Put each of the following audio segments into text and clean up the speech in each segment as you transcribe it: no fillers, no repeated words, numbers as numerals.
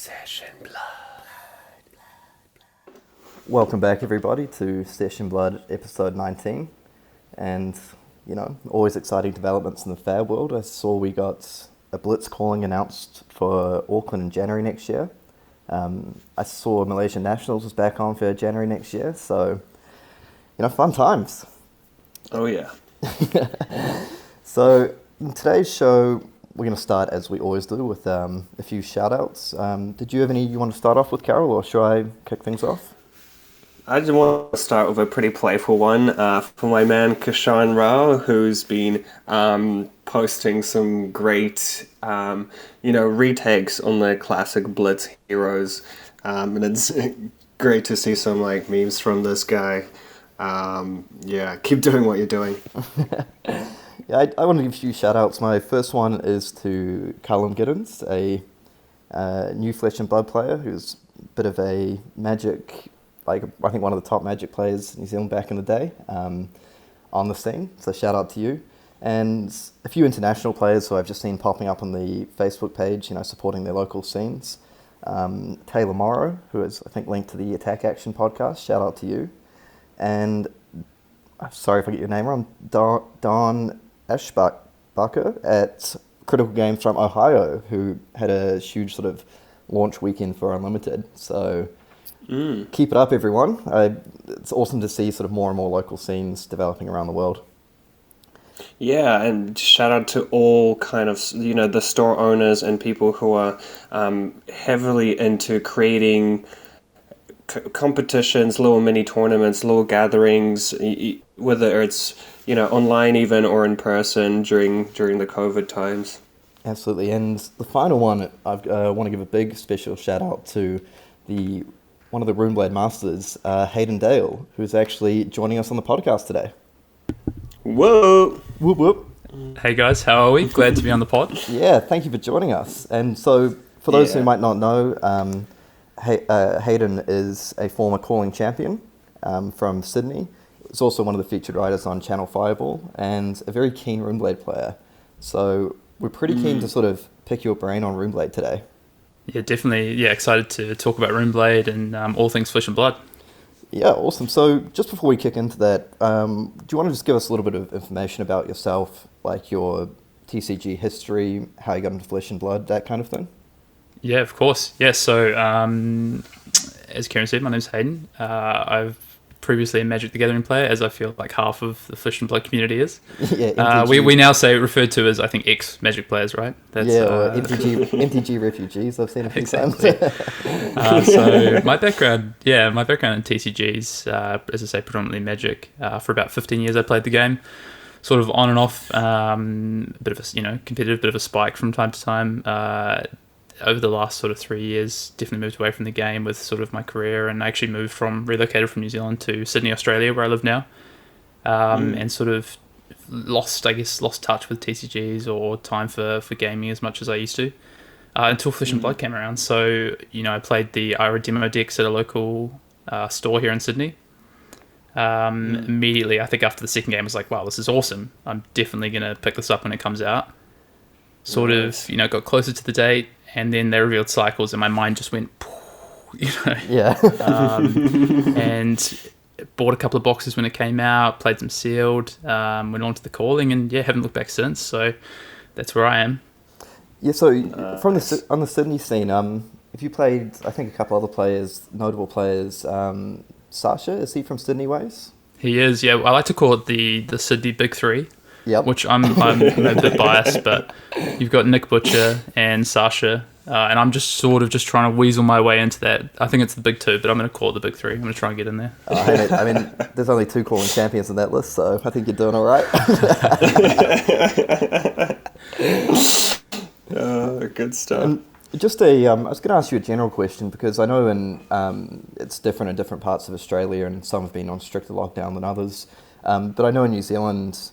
Session Blood. Welcome back, everybody, to Session Blood episode 19. And, always exciting developments in the Fab world. I saw we got a blitz calling announced for Auckland in January next year. I saw Malaysian Nationals was back on for January next year. So, fun times. Oh, yeah. So, in today's show, we're going to start, as we always do, with a few shout-outs. Did you have any you want to start off with, Carol, or should I kick things off? I just want to start with a pretty playful one for my man Kishan Rao, who's been posting some great, retakes on the classic Blitz heroes. And it's great to see some memes from this guy. Keep doing what you're doing. Yeah, I want to give a few shout-outs. My first one is to Callum Giddens, a new Flesh and Blood player who's a bit of a Magic, I think one of the top Magic players in New Zealand back in the day, on the scene. So shout-out to you. And a few international players who I've just seen popping up on the Facebook page, supporting their local scenes. Taylor Morrow, who is, I think, linked to the Attack Action podcast. Shout-out to you. And, sorry if I get your name wrong, Don Ashbacher at Critical Games from Ohio, who had a huge sort of launch weekend for Unlimited. So keep it up, everyone. It's awesome to see sort of more and more local scenes developing around the world. Yeah, and shout out to all kind of, the store owners and people who are heavily into creating competitions, little mini tournaments, little gatherings, whether it's online even or in person during the COVID times. Absolutely, and the final one, I want to give a big special shout out to one of the Runeblade masters, Hayden Dale, who's actually joining us on the podcast today. Whoa! Whoop whoop. Hey guys, how are we? Glad to be on the pod. Yeah, thank you for joining us. And so, for those who might not know, Hayden is a former calling champion from Sydney. He's also one of the featured writers on ChannelFireball and a very keen Runeblade player. So we're pretty keen to sort of pick your brain on Runeblade today. Yeah, definitely. Yeah, excited to talk about Runeblade and all things Flesh and Blood. Yeah, awesome. So just before we kick into that, do you want to just give us a little bit of information about yourself, like your TCG history, how you got into Flesh and Blood, that kind of thing? Yeah, of course. Yeah, so as Karen said, my name's Hayden. I've previously a Magic the Gathering player, as I feel like half of the Flesh and Blood community is. Yeah, we now say referred to as, I think, ex-Magic players, right? That's, or MTG refugees, I've seen a few times. So my background in TCGs, as I say, predominantly Magic. For about 15 years I played the game, sort of on and off, a bit of a, competitive, bit of a spike from time to time. Over the last sort of 3 years, definitely moved away from the game with sort of my career, and I actually relocated from New Zealand to Sydney, Australia, where I live now, and sort of lost touch with TCGs or time for gaming as much as I used to, until Flesh and Blood came around. So, I played the Ira demo decks at a local store here in Sydney. Immediately, I think after the second game, I was like, wow, this is awesome. I'm definitely going to pick this up when it comes out. Sort of, got closer to the date, and then they revealed Cycles, and my mind just went, Yeah. And bought a couple of boxes when it came out, played some sealed, went on to the calling, and haven't looked back since. So that's where I am. Yeah. So on the Sydney scene, if you played, I think a couple other players, notable players, Sasha, is he from Sydney ways? He is. Yeah. I like to call it the Sydney Big Three. Yep. Which I'm a bit biased, but you've got Nick Butcher and Sasha, and I'm just trying to weasel my way into that. I think it's the big two, but I'm going to call it the big three. I'm going to try and get in there. I mean, there's only 2 calling champions in that list, so I think you're doing all right. Good stuff. I was going to ask you a general question, because I know it's different in different parts of Australia, and some have been on stricter lockdown than others. But I know in New Zealand,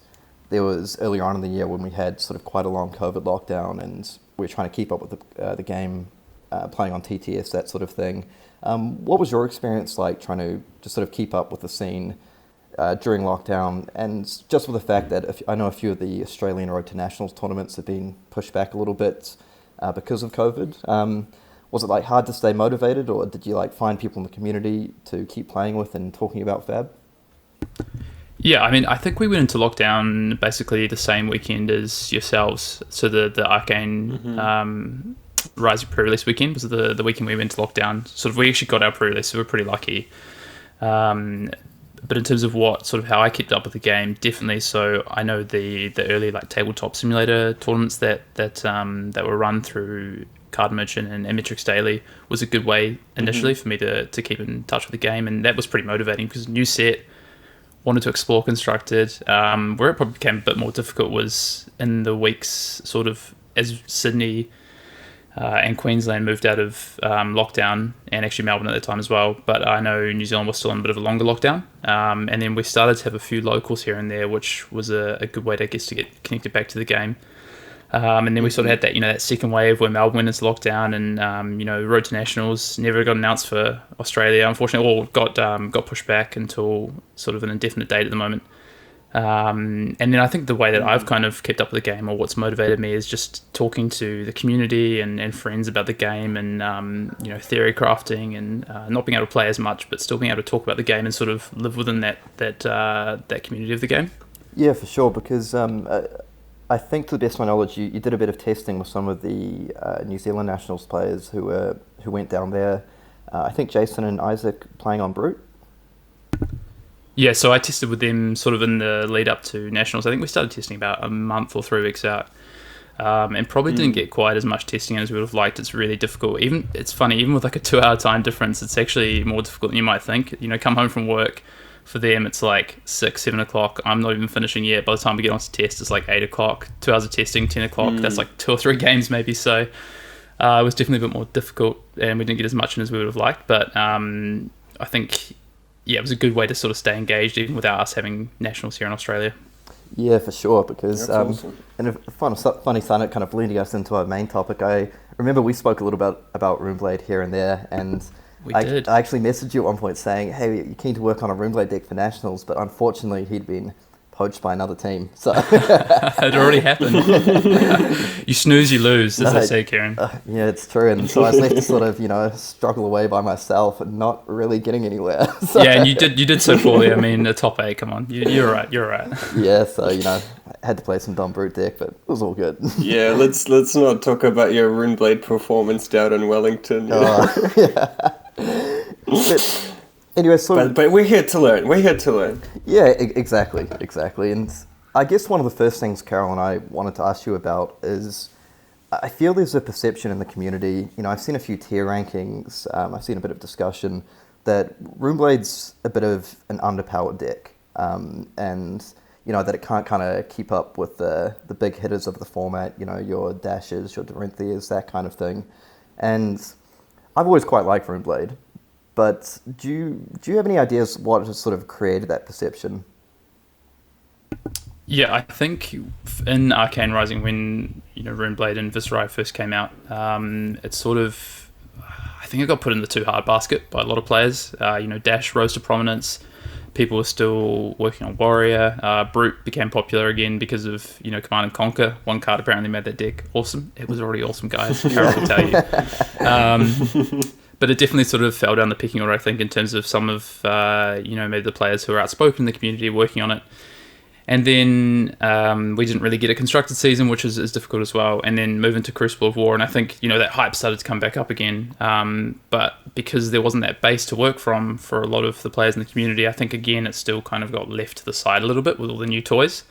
there was earlier on in the year when we had sort of quite a long COVID lockdown, and we were trying to keep up with the game, playing on TTS, that sort of thing. What was your experience like trying to just sort of keep up with the scene during lockdown, and just with the fact that I know a few of the Australian Road to Nationals tournaments have been pushed back a little bit because of COVID? was it like hard to stay motivated, or did you like find people in the community to keep playing with and talking about Fab? Yeah, I mean, I think we went into lockdown basically the same weekend as yourselves. So the Arcane Rising pre-release weekend was the weekend we went to lockdown. Sort of, we actually got our pre-release, so we're pretty lucky. But in terms of what sort of how I kept up with the game, definitely. So I know the early like tabletop simulator tournaments that were run through Card Merchant and Metrics Daily was a good way initially for me to keep in touch with the game, and that was pretty motivating because new set, wanted to explore Constructed. Where it probably became a bit more difficult was in the weeks sort of as Sydney and Queensland moved out of lockdown, and actually Melbourne at the time as well. But I know New Zealand was still in a bit of a longer lockdown. And then we started to have a few locals here and there, which was a good way, I guess, to get connected back to the game. And then we sort of had that, that second wave where Melbourne went into lockdown, and Road to Nationals never got announced for Australia, unfortunately, or got pushed back until sort of an indefinite date at the moment. And then I think the way that I've kind of kept up with the game, or what's motivated me, is just talking to the community and friends about the game, and theory crafting, and not being able to play as much, but still being able to talk about the game and sort of live within that community of the game. Yeah, for sure, because I think, to the best of my knowledge, you did a bit of testing with some of the New Zealand Nationals players who went down there. I think Jason and Isaac playing on Brute. Yeah, so I tested with them sort of in the lead up to Nationals. I think we started testing about a month or 3 weeks out, and probably didn't get quite as much testing as we would have liked. It's really difficult. It's funny, even with like a 2-hour time difference, it's actually more difficult than you might think. Come home from work. For them, it's like 6, 7 o'clock. I'm not even finishing yet. By the time we get on to test, it's like 8 o'clock. 2 hours of testing, 10 o'clock. That's like 2 or 3 games maybe. So it was definitely a bit more difficult, and we didn't get as much in as we would have liked. But I think, it was a good way to sort of stay engaged, even without us having nationals here in Australia. Yeah, for sure, because awesome. And a funny side, kind of leading us into our main topic, I remember we spoke a little bit about Runeblade here and there, and I actually messaged you at one point saying, hey, you're keen to work on a Runeblade deck for Nationals, but unfortunately he'd been poached by another team. So it already happened. You snooze, you lose, as they say, Kieran. Yeah, it's true. And so I was left to sort of, struggle away by myself and not really getting anywhere. So, yeah, and you did so poorly. I mean, a top 8, come on. You're right. Yeah, so, I had to play some dumb brute deck, but it was all good. Yeah, let's not talk about your Runeblade performance down in Wellington. Yeah. But anyway, but we're here to learn. Yeah, exactly. And I guess one of the first things Carol and I wanted to ask you about is, I feel there's a perception in the community, I've seen a few tier rankings, I've seen a bit of discussion, that Runeblade's a bit of an underpowered deck, and that it can't kind of keep up with the big hitters of the format, your Dashes, your Dorinthias, that kind of thing. And I've always quite liked Runeblade. But do you have any ideas what has sort of created that perception? Yeah, I think in Arcane Rising, when Runeblade and Viserai first came out, it's sort of, I think it got put in the too hard basket by a lot of players. Dash rose to prominence. People were still working on Warrior. Brute became popular again because of Command and Conquer. One card apparently made that deck awesome. It was already awesome, guys. Carol will tell you. But it definitely sort of fell down the pecking order, I think, in terms of some of, maybe the players who are outspoken in the community working on it. And then we didn't really get a constructed season, which is difficult as well. And then move into Crucible of War. And I think, that hype started to come back up again. But because there wasn't that base to work from for a lot of the players in the community, I think, again, it still kind of got left to the side a little bit with all the new toys.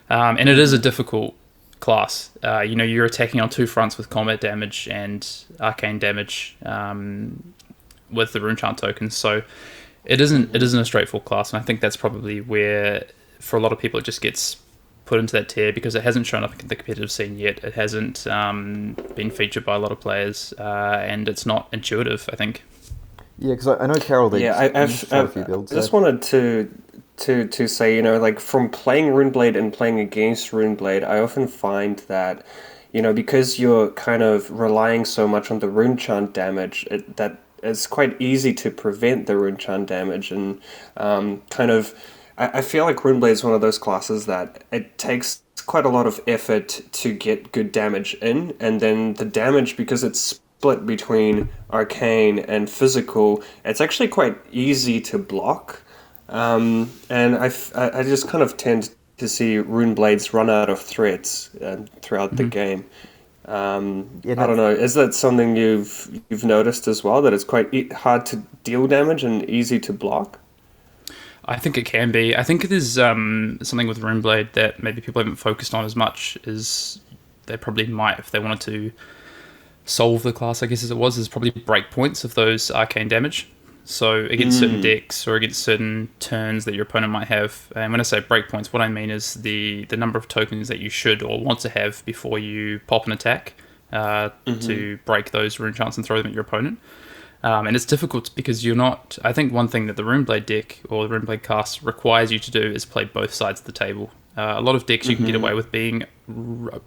And it is a difficult class. You're attacking on 2 fronts with combat damage and arcane damage with the rune chant tokens, so it isn't a straightforward class, and I think that's probably where for a lot of people it just gets put into that tier because it hasn't shown up in the competitive scene yet. It hasn't been featured by a lot of players, and it's not intuitive, I think. Yeah, because I know Carol did. Yeah, I've a few builds. I just wanted to say, like from playing Runeblade and playing against Runeblade, I often find that, because you're kind of relying so much on the rune chant damage, that it's quite easy to prevent the rune chant damage, and I feel like Runeblade is one of those classes that it takes quite a lot of effort to get good damage in, and then the damage, because it's split between arcane and physical, it's actually quite easy to block. And I just kind of tend to see Runeblades run out of threats throughout the game. I don't know. Is that something you've noticed as well? That it's quite hard to deal damage and easy to block? I think it can be. I think there's something with Runeblade that maybe people haven't focused on as much as they probably might if they wanted to solve the class, I guess as it was, is probably breakpoints of those arcane damage. So against certain decks or against certain turns that your opponent might have. And when I say breakpoints, what I mean is the number of tokens that you should or want to have before you pop an attack to break those rune chants and throw them at your opponent. And it's difficult because you're not... I think one thing that the Runeblade deck or the Runeblade cast requires you to do is play both sides of the table. A lot of decks you can get away with being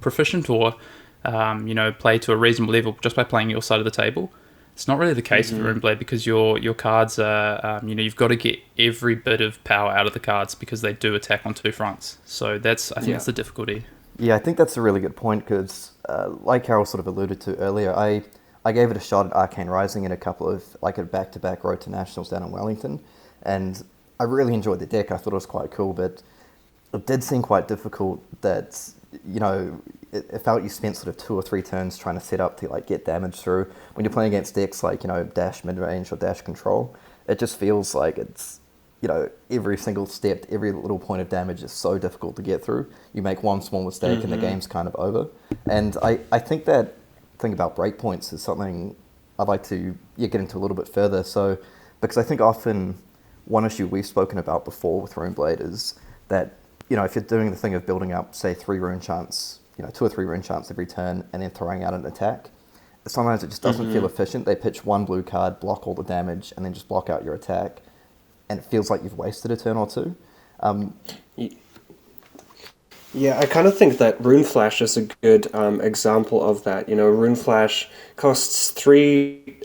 proficient or play to a reasonable level just by playing your side of the table. It's not really the case for Runeblade because your cards are, you've got to get every bit of power out of the cards because they do attack on two fronts. So I think that's the difficulty. Yeah, I think that's a really good point because, like Carol sort of alluded to earlier, I gave it a shot at Arcane Rising in a couple of, like a back-to-back road to Nationals down in Wellington, and I really enjoyed the deck. I thought it was quite cool, but it did seem quite difficult that, it felt you spent sort of 2 or 3 turns trying to set up to like get damage through. When you're playing against decks like, dash mid-range or dash control, it just feels like it's, every single step, every little point of damage is so difficult to get through. You make one small mistake and the game's kind of over. And I think that thing about breakpoints is something I'd like to get into a little bit further. So, because I think often one issue we've spoken about before with Runeblade is that, if you're doing the thing of building up, say, 3 rune chants, 2 or 3 rune chants every turn and then throwing out an attack, sometimes it just doesn't feel efficient. They pitch one blue card, block all the damage, and then just block out your attack, and it feels like you've wasted a turn or two. Yeah, I kind of think that Roon Flash is a good example of that. Roon Flash costs 3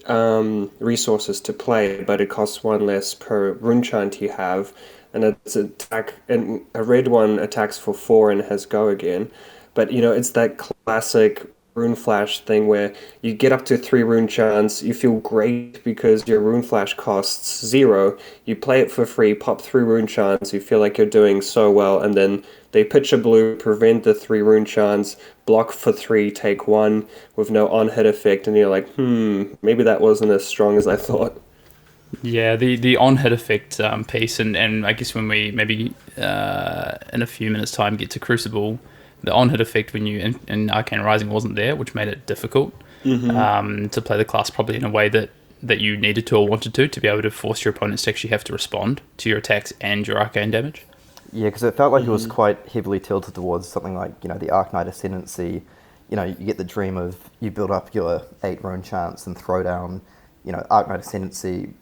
resources to play, but it costs 1 less per rune chant you have, and it's attack, and a red one attacks for 4 and has go again. But it's that classic Rune Flash thing where you get up to 3 rune chants, you feel great because your Rune Flash costs 0, you play it for free, pop 3 rune chants, you feel like you're doing so well, and then they pitch a blue, prevent the 3 rune chants, block for 3, take 1 with no on-hit effect, and you're like, maybe that wasn't as strong as I thought. Yeah, the on-hit effect piece, and I guess when we maybe in a few minutes' time get to Crucible, the on-hit effect when you in Arcane Rising wasn't there, which made it difficult to play the class probably in a way that you needed to or wanted to be able to force your opponents to actually have to respond to your attacks and your arcane damage. Yeah, because it felt like it was quite heavily tilted towards something like, the Arknight Ascendancy. You get the dream of you build up your 8 rune chants and throw down, Arknight Ascendancy,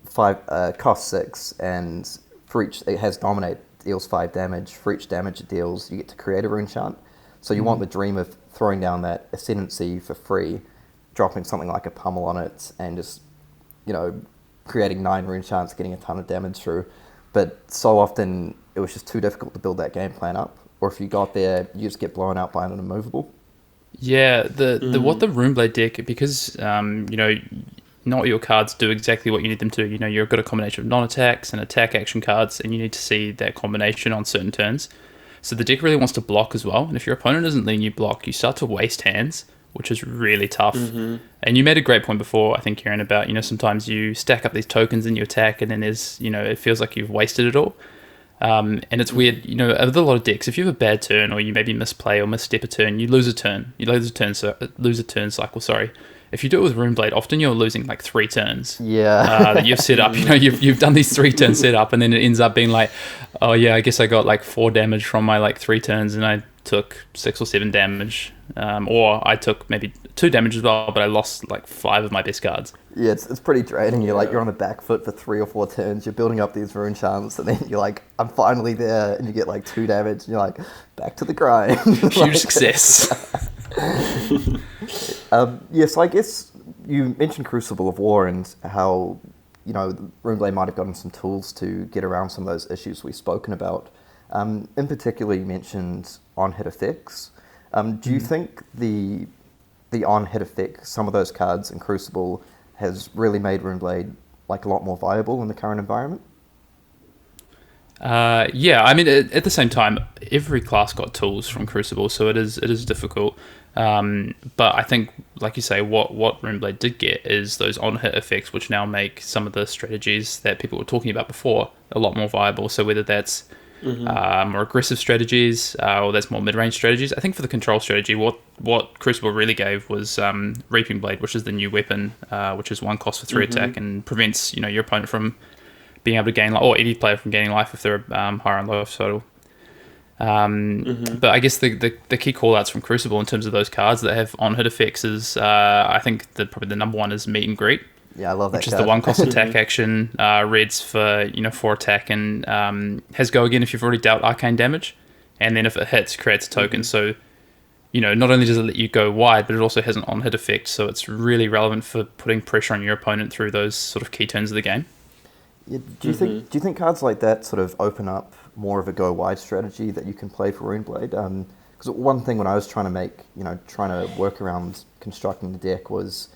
5 cost 6, and for each, it has Dominate, deals 5 damage. For each damage it deals, you get to create a rune chant. So you want the dream of throwing down that Ascendancy for free, dropping something like a pummel on it, and just, creating 9 rune chants, getting a ton of damage through. But so often it was just too difficult to build that game plan up. Or if you got there, you just get blown out by an immovable. Yeah, what the Runeblade deck, because not your cards do exactly what you need them to. You've got a combination of non-attacks and attack action cards, and you need to see that combination on certain turns. So the deck really wants to block as well, and if your opponent isn't letting you block, you start to waste hands, which is really tough. And you made a great point before, I think, Kieran, about, sometimes you stack up these tokens in your attack, and then there's, it feels like you've wasted it all. And it's weird, with a lot of decks, if you have a bad turn, or you maybe misplay or misstep a turn, you lose a turn. You lose a turn cycle, sorry. If you do it with Runeblade, often you're losing like 3 turns. Yeah. That you've set up. You've done these 3-turn setup, and then it ends up being like, oh yeah, I guess I got like 4 damage from my like 3 turns, and I took 6 or 7 damage. Or I took maybe 2 damage as well, but I lost like 5 of my best cards. Yeah, it's pretty draining. You're on the back foot for 3 or 4 turns. You're building up these rune chants, and then you're like, I'm finally there, and you get like 2 damage, and you're like, back to the grind. Huge success. So I guess you mentioned Crucible of War and how, Runeblade might have gotten some tools to get around some of those issues we've spoken about. In particular, you mentioned on-hit effects. Do you think the the on-hit effect, some of those cards in Crucible has really made Runeblade like a lot more viable in the current environment. Yeah, I mean, at the same time, every class got tools from Crucible, so it is difficult. But I think, like you say, what Runeblade did get is those on-hit effects, which now make some of the strategies that people were talking about before a lot more viable. So whether that's more aggressive strategies or that's more mid-range strategies, I think for the control strategy, what Crucible really gave was Reaping Blade, which is the new weapon, which is 1 cost for 3 attack and prevents your opponent from being able to gain, or any player from gaining life if they're higher on life total. But I guess the key call-outs from Crucible in terms of those cards that have on-hit effects is, I think probably the number one is Meet and Greet. Yeah, I love that which card. is the 1 cost attack action, reds for 4 attack, and has go again if you've already dealt arcane damage, and then if it hits, creates a token. So not only does it let you go wide, but it also has an on-hit effect. So it's really relevant for putting pressure on your opponent through those sort of key turns of the game. Yeah, do you think cards like that sort of open up more of a go wide strategy that you can play for Runeblade? Because one thing when I was trying to work around constructing the deck was,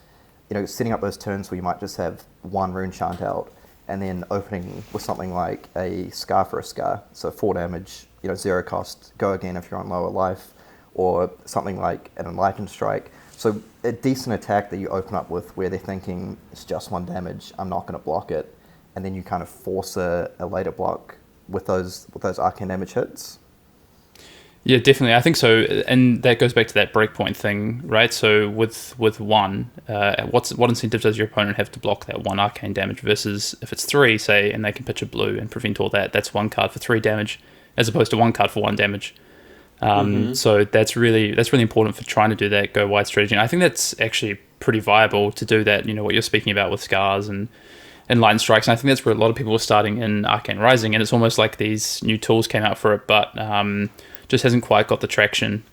setting up those turns where you might just have 1 rune chant out, and then opening with something like a Scar for a Scar, so 4 damage, 0 cost, go again if you're on lower life, or something like an Enlightened Strike. So a decent attack that you open up with where they're thinking it's just 1 damage, I'm not going to block it, and then you kind of force a later block with those arcane damage hits. Yeah, definitely. I think so, and that goes back to that breakpoint thing, right? So with 1, what incentive does your opponent have to block that 1 arcane damage versus if it's 3, say, and they can pitch a blue and prevent all that? That's 1 card for 3 damage, as opposed to 1 card for 1 damage. So that's really important for trying to do that go wide strategy. And I think that's actually pretty viable to do that. What you're speaking about with Scars and Lightning Strikes, and I think that's where a lot of people are starting in Arcane Rising, and it's almost like these new tools came out for it, but just hasn't quite got the traction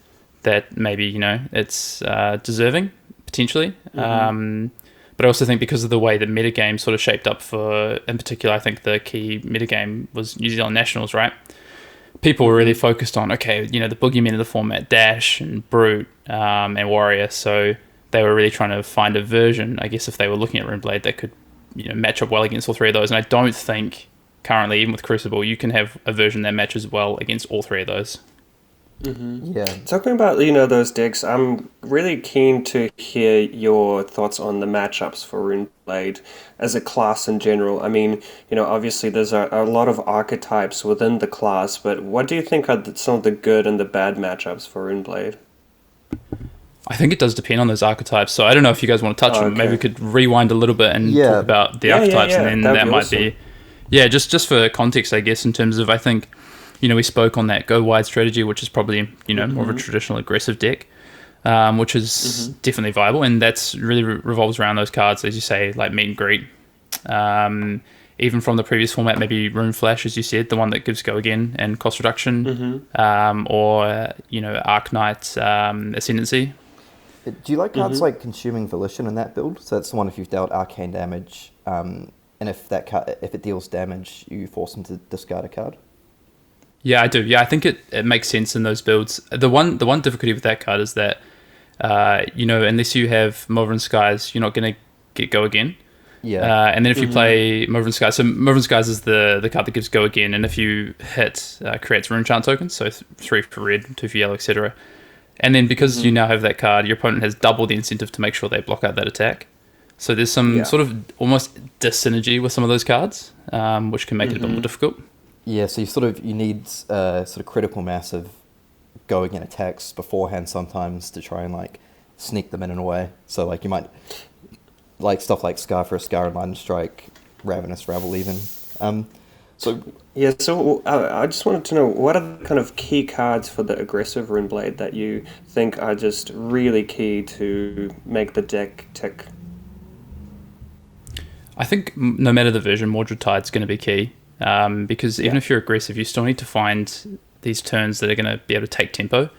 that maybe it's deserving potentially. But I also think because of the way the metagame sort of shaped up for, in particular, I think the key metagame was New Zealand Nationals, right? People were really focused on, the boogeymen of the format, Dash and Brute and Warrior, so they were really trying to find a version, I guess, if they were looking at Runeblade that could match up well against all 3 of those. And I don't think currently, even with Crucible, you can have a version that matches well against all 3 of those. Yeah. Talking about those decks, I'm really keen to hear your thoughts on the matchups for Runeblade as a class in general. I mean, obviously there's a lot of archetypes within the class, but what do you think are some of the good and the bad matchups for Runeblade? I think it does depend on those archetypes. So I don't know if you guys want to touch them. Maybe we could rewind a little bit and talk about the archetypes, and then that might awesome. be, just for context, I guess, in terms of, I think, we spoke on that go wide strategy, which is probably, more of a traditional aggressive deck, which is definitely viable, and that's really revolves around those cards, as you say, like Meet and Greet. Even from the previous format, maybe Roon Flash, as you said, the one that gives go again and cost reduction, or Arc Knight Ascendancy. Do you like cards like Consuming Volition in that build? So that's the one if you've dealt arcane damage, and if it deals damage, you force them to discard a card. Yeah, I do. Yeah, I think it makes sense in those builds. The one difficulty with that card is that unless you have Moverin Skies, you're not going to get go again. Yeah. And then if you play Moverin Skies, so Moverin Skies is the card that gives go again, and if you hit, creates Rune Chant tokens, so 3 for red, 2 for yellow, etc. And then because you now have that card, your opponent has double the incentive to make sure they block out that attack. So there's some sort of almost dyssynergy with some of those cards, which can make it a bit more difficult. Yeah, so you need sort of critical mass of going in attacks beforehand sometimes to try and sneak them in a way. So you might stuff like Scar for a Scar and Lightning Strike, Ravenous Rabble even. So I just wanted to know, what are the kind of key cards for the aggressive Runeblade that you think are just really key to make the deck tick? I think no matter the version, Mordred Tide's going to be key, because even if you're aggressive, you still need to find these turns that are going to be able to take tempo.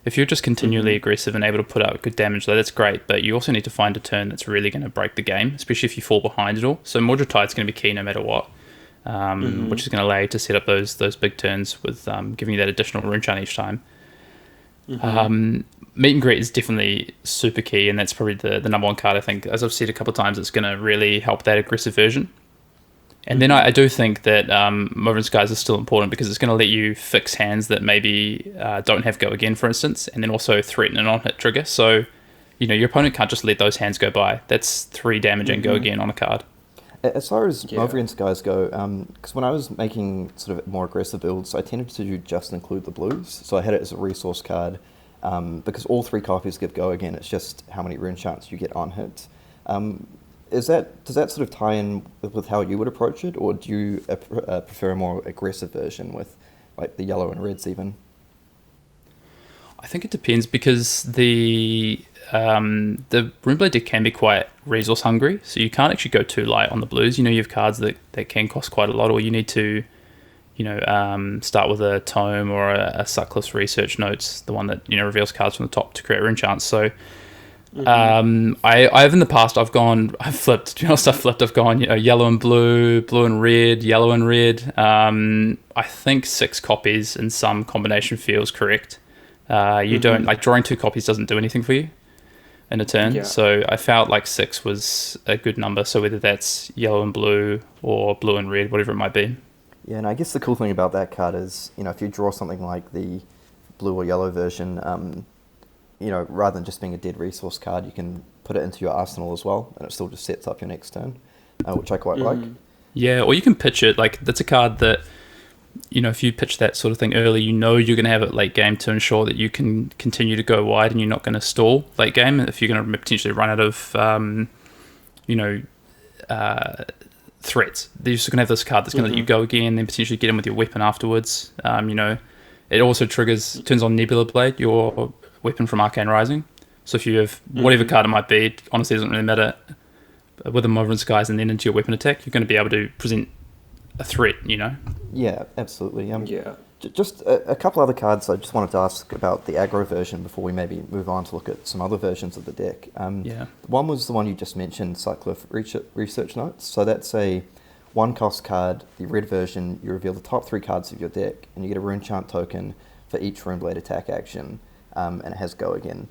If you're just continually aggressive and able to put out good damage, that's great, but you also need to find a turn that's really going to break the game, especially if you fall behind it all. So Mordred Tide's going to be key no matter what. Which is going to allow you to set up those big turns with giving you that additional rune chant each time. Meet and Greet is definitely super key, and that's probably the number one card. I think, as I've said a couple of times, it's going to really help that aggressive version. And then I do think that Mover and Skies is still important because it's going to let you fix hands that maybe don't have Go Again, for instance, and then also threaten an on-hit trigger. So, your opponent can't just let those hands go by. That's 3 damage and Go Again on a card. As far as Mover and Skies go, because when I was making sort of more aggressive builds, I tended to just include the blues. So I had it as a resource card because all 3 copies give Go Again. It's just how many rune chants you get on hit. Does that sort of tie in with how you would approach it, or do you prefer a more aggressive version with like the yellow and reds even? I think it depends because the Runeblade deck can be quite resource hungry, so you can't actually go too light on the blues. You have cards that can cost quite a lot, or you need to, start with a tome or a Cyclist research notes, the one that reveals cards from the top to create rune chants. So. I've in the past I've flipped. I've gone yellow and blue, blue and red, yellow and red. I think 6 copies in some combination feels correct. You don't like drawing 2 copies doesn't do anything for you in a turn. So I felt like 6 was a good number. So whether that's yellow and blue or blue and red, whatever it might be. Yeah, and I guess the cool thing about that card is if you draw something like the blue or yellow version. Rather than just being a dead resource card, you can put it into your arsenal as well, and it still just sets up your next turn, which I quite like. Yeah, or you can pitch it. Like, that's a card that, if you pitch that sort of thing early, you're going to have it late game to ensure that you can continue to go wide and you're not going to stall late game if you're going to potentially run out of, threats. You're just going to have this card that's going to let you go again, then potentially get in with your weapon afterwards. It also turns on Nebula Blade, your weapon from Arcane Rising. So if you have whatever card it might be, it honestly doesn't really matter, with a Mover and Skies and then into your weapon attack, you're going to be able to present a threat, Yeah, absolutely. Just a couple other cards I just wanted to ask about the aggro version before we maybe move on to look at some other versions of the deck. One was the one you just mentioned, Cyclist Research Notes. So that's a 1-cost card, the red version. You reveal the top 3 cards of your deck, and you get a rune chant token for each Runeblade attack action. And it has Go Again.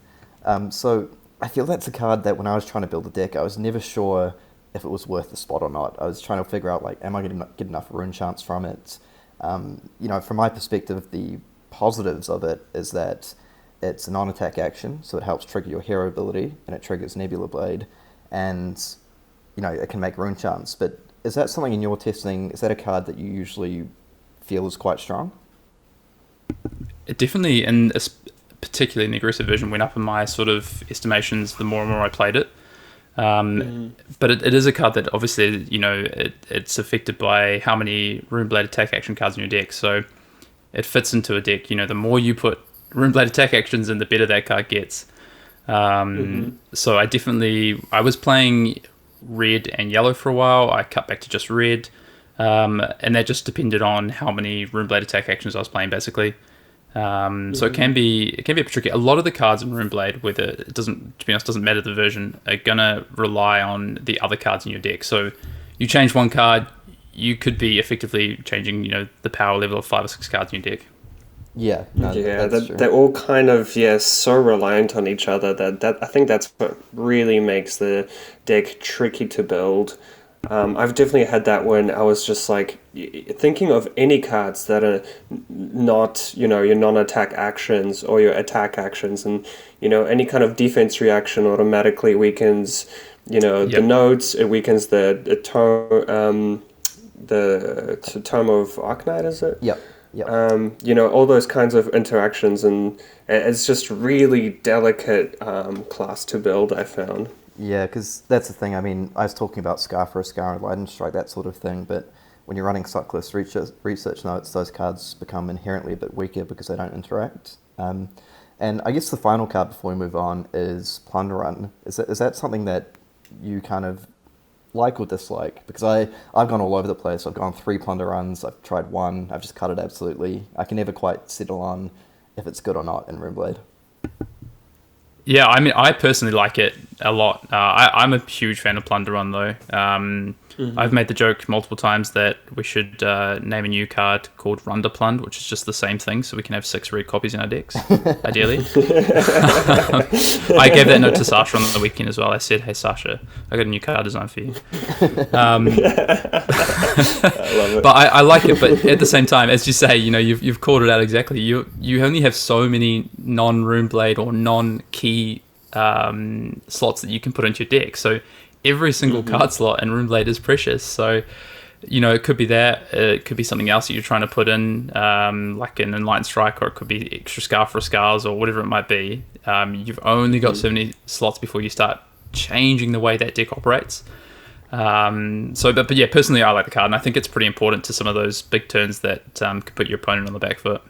So I feel that's a card that when I was trying to build the deck, I was never sure if it was worth the spot or not. I was trying to figure out, am I going to get enough rune chants from it? From my perspective, the positives of it is that it's a non-attack action, so it helps trigger your hero ability, and it triggers Nebula Blade, and, it can make rune chants. But is that something in your testing, is that a card that you usually feel is quite strong? It definitely, and particularly in the aggressive version, went up in my sort of estimations the more and more I played it. But it is a card that obviously, it's affected by how many Runeblade attack action cards in your deck. So it fits into a deck. The more you put Runeblade attack actions in, the better that card gets. So I was playing red and yellow for a while. I cut back to just red. And that just depended on how many Runeblade attack actions I was playing, basically. So it can be a bit tricky. A lot of the cards in Runeblade, whether it doesn't, to be honest, doesn't matter the version, are gonna rely on the other cards in your deck. So you change one card, you could be effectively changing, the power level of 5 or 6 cards in your deck. Yeah, they're all kind of so reliant on each other that I think that's what really makes the deck tricky to build. I've definitely had that when I was just thinking of any cards that are not, your non-attack actions or your attack actions, and, any kind of defense reaction automatically weakens, the nodes, it weakens the tome of Arknight, is it? Yep. All those kinds of interactions, and it's just really delicate class to build, I found. Yeah, because that's the thing. I mean, I was talking about Scar for a Scar and Lightning Strike, that sort of thing, but when you're running Cyclist Research Notes, those cards become inherently a bit weaker because they don't interact. And I guess the final card before we move on is Plunder Run. Is that something that you kind of like or dislike? Because I've gone all over the place. I've gone 3 Plunder Runs, I've tried 1, I've just cut it absolutely. I can never quite settle on if it's good or not in Runeblade. Yeah, I mean, I personally like it a lot. I'm a huge fan of Plunder Run, though. I've made the joke multiple times that we should name a new card called Runderplund, which is just the same thing, so we can have 6 red copies in our decks, ideally. I gave that note to Sasha on the weekend as well. I said, hey, Sasha, I got a new card design for you. I love it. But I like it, but at the same time, as you say, you've called it out exactly. You only have so many non-Runeblade or non-key slots that you can put into your deck. So every single card slot in Runeblade is precious. So, it could be that. It could be something else that you're trying to put in, like an Enlightened Strike, or it could be extra Scar for Scars, or whatever it might be. You've only got so many slots before you start changing the way that deck operates. But yeah, personally, I like the card, and I think it's pretty important to some of those big turns that could put your opponent on the back foot.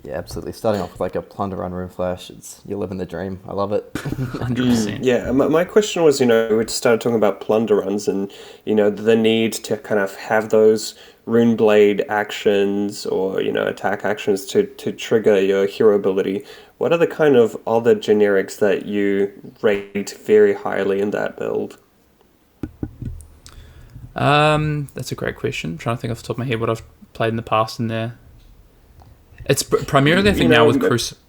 Yeah, absolutely. Starting off with like a Plunder Run Roon Flash, you're living the dream. I love it. 100%. Yeah, my question was, we started talking about plunder runs and, the need to kind of have those Runeblade actions or, attack actions to trigger your hero ability. What are the kind of other generics that you rate very highly in that build? That's a great question. I'm trying to think off the top of my head what I've played in the past in there. It's primarily, I think, now with Crucible.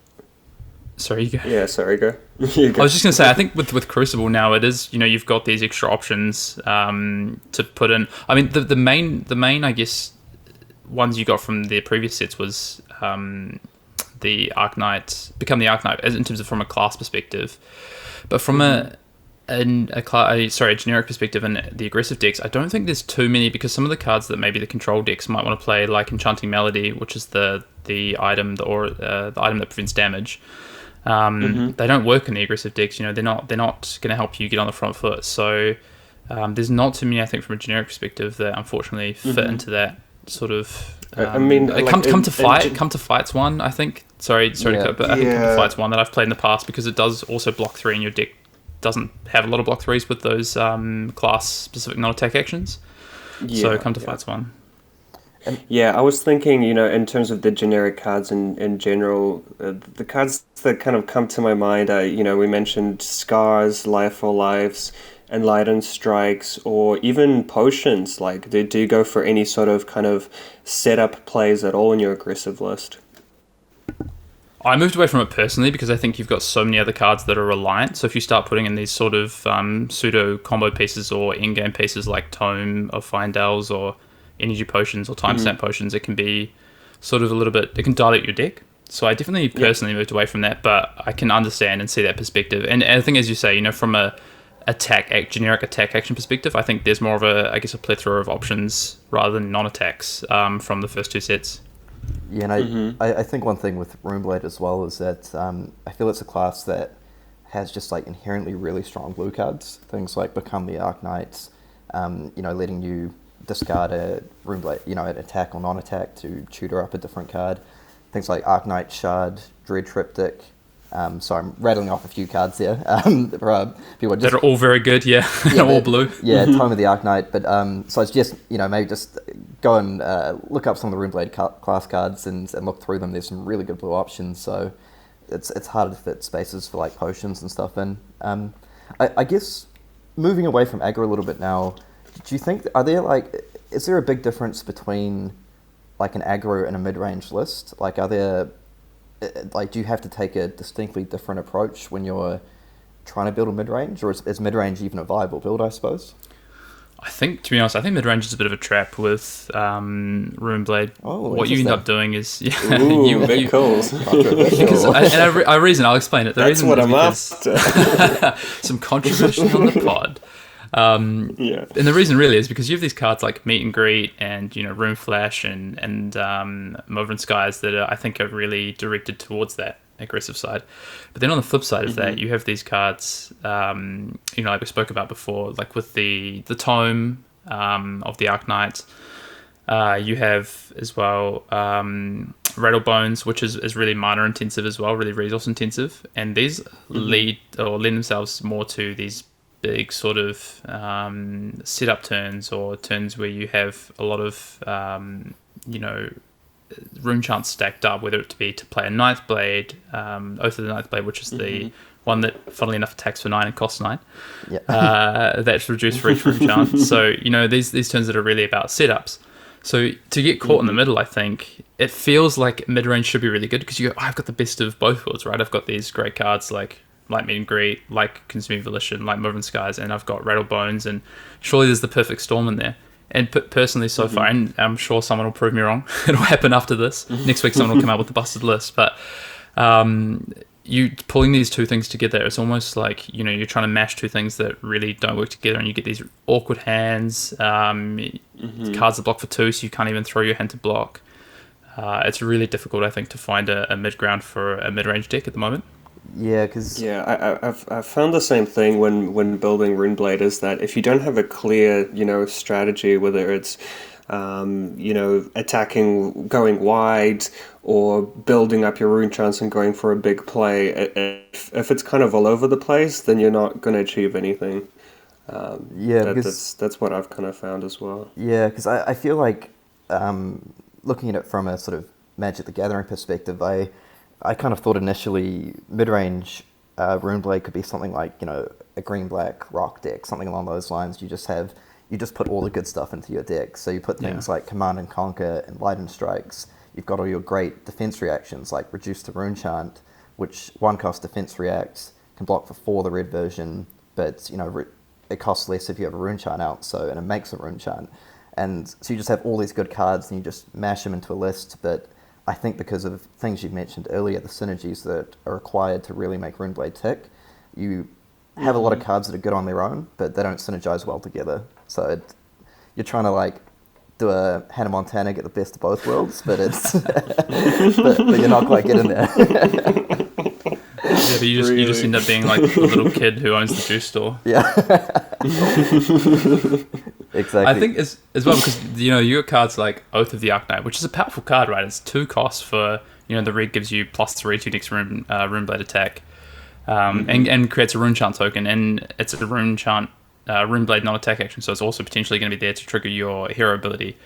Sorry, you go. Yeah, sorry, go. You go. I was just going to say, I think with Crucible now, it is, you've got these extra options to put in. I mean, the main, I guess, ones you got from the previous sets was the Arknight, become the Arknight, as in terms of from a class perspective. But from a generic perspective in the aggressive decks, I don't think there's too many, because some of the cards that maybe the control decks might want to play, like Enchanting Melody, which is the item, the item that prevents damage. They don't work in the aggressive decks. They're not going to help you get on the front foot. So there's not too many, I think, from a generic perspective that unfortunately fit into that sort of. I mean, come to Fight's one, I think. Sorry to cut, but I think Come to Fight's one that I've played in the past, because it does also block 3, and your deck doesn't have a lot of block 3s with those class specific non-attack actions. So Come to Fight's one. Yeah, I was thinking, in terms of the generic cards in general, the cards that kind of come to my mind are, we mentioned Scars, Life for Lives, Enlightened Strikes, or even Potions. Like, do you go for any sort of kind of setup plays at all in your aggressive list? I moved away from it personally because I think you've got so many other cards that are reliant. So if you start putting in these sort of pseudo combo pieces or in-game pieces like Tome of Findales or Energy Potions or Timestamp Potions, it can be sort of a little bit, it can dilute your deck. So I definitely personally moved away from that, but I can understand and see that perspective. And I think, as you say, from a generic attack action perspective, I think there's more of a plethora of options rather than non-attacks from the first 2 sets. Yeah, and I think one thing with Runeblade as well is that I feel it's a class that has just like inherently really strong blue cards. Things like Become the Arknight, letting you discard a Runeblade, an attack or non-attack to tutor up a different card. Things like Arknight Shard, Dread Triptych. So I'm rattling off a few cards here. That are all very good, all blue. Yeah, Tome of the Arknight. But so it's just, maybe just go and look up some of the Runeblade class cards and look through them. There's some really good blue options. So it's harder to fit spaces for like potions and stuff in. I guess moving away from aggro a little bit now, do you think, is there a big difference between like an aggro and a mid-range list? Like, do you have to take a distinctly different approach when you're trying to build a mid-range, or is mid-range even a viable build, I suppose? I think, to be honest, mid-range is a bit of a trap with Runeblade. Oh, what you end up doing is... Ooh, big calls. I'll explain it. That's what I'm after. Some controversy on the pod. And the reason really is because you have these cards like Meet and Greet and Room Flash and Mover Skies that I think are really directed towards that aggressive side. But then on the flip side of that, you have these cards, like we spoke about before, like with the Tome of the Arknight. You have as well Rattlebones, which is really mana intensive as well, really resource intensive, and these lend themselves more to these big sort of setup turns or turns where you have a lot of rune chants stacked up, whether it be to play a Ninth Blade, Oath of the Ninth Blade, which is the one that, funnily enough, attacks for 9 and costs 9. Yeah. That's reduced for each rune chant. So, these turns that are really about setups. So to get caught in the middle, I think, it feels like mid-range should be really good because you go, I've got the best of both worlds, right? I've got these great cards like Meet and Greet, like Consuming Volition, like Moving Skies, and I've got Rattle Bones, and surely there's the perfect storm in there. And personally, so far, and I'm sure someone will prove me wrong. It'll happen after this. Next week, someone will come out with the busted list. But you pulling these two things together, it's almost like, you're trying to mash two things that really don't work together, and you get these awkward hands, cards that block for 2, so you can't even throw your hand to block. It's really difficult, I think, to find a mid-ground for a mid-range deck at the moment. Yeah, because I've found the same thing when building Runeblade, is that if you don't have a clear strategy, whether it's attacking, going wide, or building up your rune chance and going for a big play, if it's kind of all over the place, then you're not going to achieve anything. That's what I've kind of found as well. Yeah, because I feel like looking at it from a sort of Magic the Gathering perspective, I kind of thought initially mid-range Runeblade could be something like, a green-black rock deck, something along those lines. You just put all the good stuff into your deck. So you put things like Command and Conquer and Light and Strikes. You've got all your great defense reactions like Reduce to Rune Chant, which 1-cost defense reacts, can block for 4, the red version, but it costs less if you have a Rune Chant out, and it makes a Rune Chant. And so you just have all these good cards and you just mash them into a list, but I think because of things you mentioned earlier, the synergies that are required to really make Runeblade tick, you have a lot of cards that are good on their own, but they don't synergize well together. So you're trying to do a Hannah Montana, get the best of both worlds, but it's but you're not quite getting there. Yeah, but you just end up being like the little kid who owns the juice store. Yeah. Exactly. I think as well, because you got cards like Oath of the Arknight, which is a powerful card, right? It's 2 costs for the red gives you +3 to next Runeblade attack, and creates a rune chant token, and it's a rune chant Runeblade non-attack action, so it's also potentially going to be there to trigger your hero ability.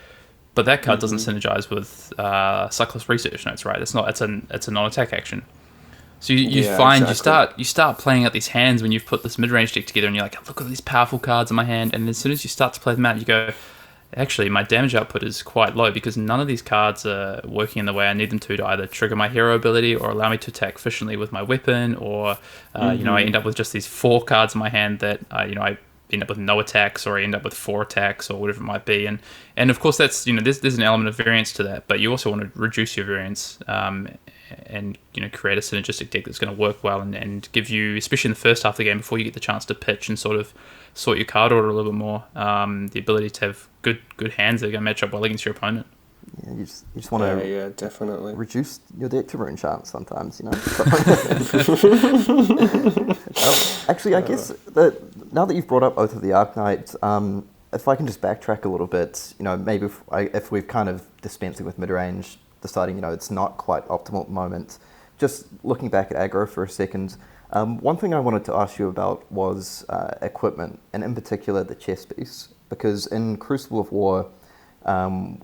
But that card doesn't synergize with Cyclist research notes, right? It's a non-attack action. So you start playing out these hands when you've put this mid-range deck together, and you're like, look at these powerful cards in my hand. And as soon as you start to play them out, you go, actually, my damage output is quite low because none of these cards are working in the way I need them to either trigger my hero ability or allow me to attack efficiently with my weapon, or I end up with just these 4 cards in my hand that I end up with no attacks, or I end up with 4 attacks, or whatever it might be. And of course, that's there's an element of variance to that, but you also want to reduce your variance. And create a synergistic deck that's going to work well and give you, especially in the first half of the game before you get the chance to pitch and sort of sort your card order a little bit more, the ability to have good hands that are going to match up well against your opponent. Yeah, you just want to definitely reduce your deck to rune chant sometimes, Actually, I guess that now that you've brought up Oath of the Arknight, if I can just backtrack a little bit, maybe if we've kind of dispensing with mid-range, deciding, it's not quite optimal at the moment. Just looking back at aggro for a second, one thing I wanted to ask you about was equipment, and in particular the chess piece, because in Crucible of War,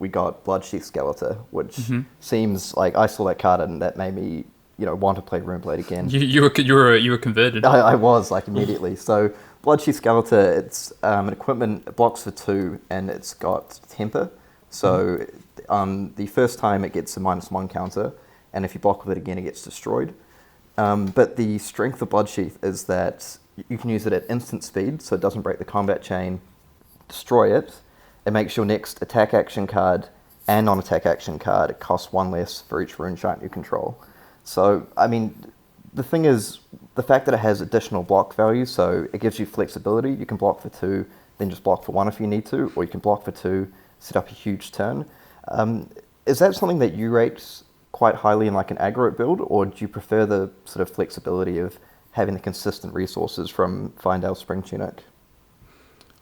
we got Bloodsheath Skeletor, which seems like I saw that card and that made me, want to play Runeblade again. You were converted. I was immediately. So Bloodsheath Skeletor, it's an equipment, it blocks for 2, and it's got temper. So the first time it gets a -1 counter, and if you block with it again, it gets destroyed. But the strength of Bloodsheath is that you can use it at instant speed, so it doesn't break the combat chain. Destroy it. It makes your next attack action card and non-attack action card, it costs 1 less for each rune chant you control. So, the thing is, the fact that it has additional block value, so it gives you flexibility. You can block for 2, then just block for 1 if you need to, or you can block for 2, set up a huge turn. Is that something that you rate quite highly in like an aggro build, or do you prefer the sort of flexibility of having the consistent resources from Findale Spring Tunic?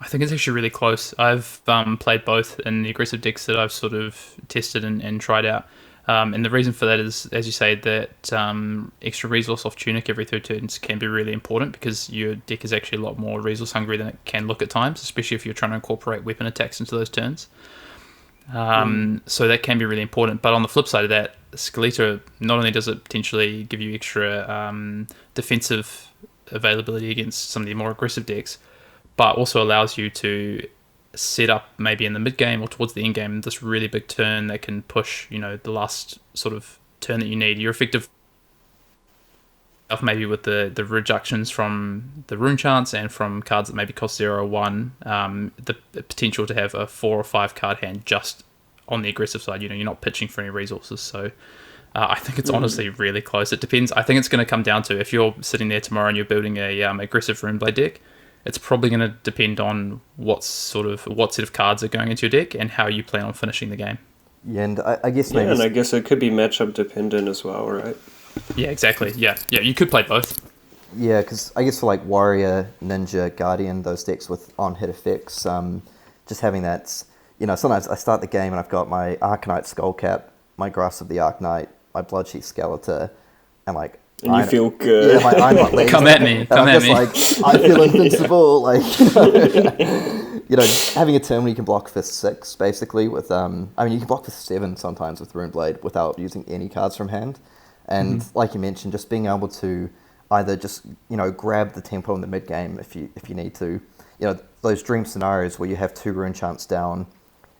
I think it's actually really close. I've played both in the aggressive decks that I've sort of tested and tried out. And the reason for that is, as you say, that extra resource off Tunic every 3 turns can be really important because your deck is actually a lot more resource hungry than it can look at times, especially if you're trying to incorporate weapon attacks into those turns. So that can be really important. But on the flip side of that, Skeletor, not only does it potentially give you extra defensive availability against some of the more aggressive decks, but also allows you to set up maybe in the mid game or towards the end game this really big turn that can push, the last sort of turn that you need. You're effective maybe with the reductions from the rune chance and from cards that maybe cost 0 or 1, the potential to have a 4 or 5 card hand just on the aggressive side. You're not pitching for any resources. So I think it's honestly really close. It depends. I think it's going to come down to, if you're sitting there tomorrow and you're building a aggressive Runeblade deck, it's probably going to depend on what set of cards are going into your deck and how you plan on finishing the game. Yeah, and I guess maybe... Yeah, and I guess it could be matchup dependent as well, right? Yeah, exactly. Yeah, you could play both. Yeah, because I guess for like Warrior, Ninja, Guardian, those decks with on-hit effects, just having that... sometimes I start the game and I've got my Arcanite Skullcap, my Grasp of the Arknight, my Bloodsheath Skeletor, and like... And you feel good. Yeah, I'm not leaving. Come at me. Come at me. Like, I feel invincible. Like, having a turn when you can block for 6, basically, with, you can block for 7 sometimes with Runeblade without using any cards from hand. And like you mentioned, just being able to either just, grab the tempo in the mid game if you need to. Those dream scenarios where you have 2 rune chants down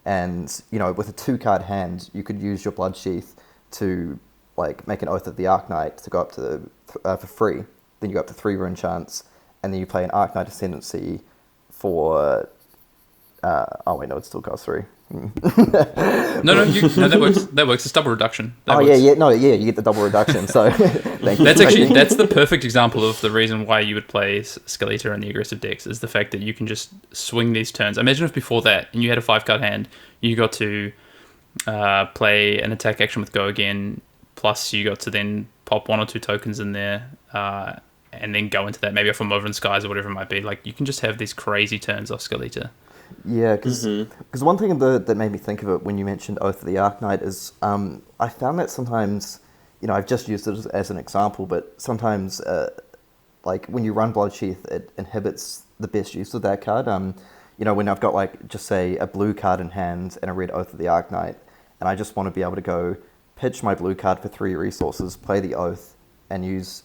and, with a 2-card hand, you could use your Bloodsheath to like make an Oath of the Arknight to go up to for free. Then you go up to 3 rune chants, and then you play an Arknight Ascendancy for it still costs 3. No, that works. That works. It's double reduction. You get the double reduction. So thank you. That's the perfect example of the reason why you would play Skeletor in the aggressive decks, is the fact that you can just swing these turns. Imagine if before that, and you had a 5-card hand, you got to play an attack action with Go Again, plus you got to then pop 1 or 2 tokens in there, and then go into that, maybe off of Moverin Skies or whatever it might be. Like, you can just have these crazy turns off Skeletor. Yeah, because one thing that made me think of it when you mentioned Oath of the Arknight is I found that sometimes, I've just used it as an example, but sometimes like when you run Bloodsheath, it inhibits the best use of that card. When I've got like, just say, a blue card in hand and a red Oath of the Arknight, and I just want to be able to go pitch my blue card for 3 resources, play the Oath, and use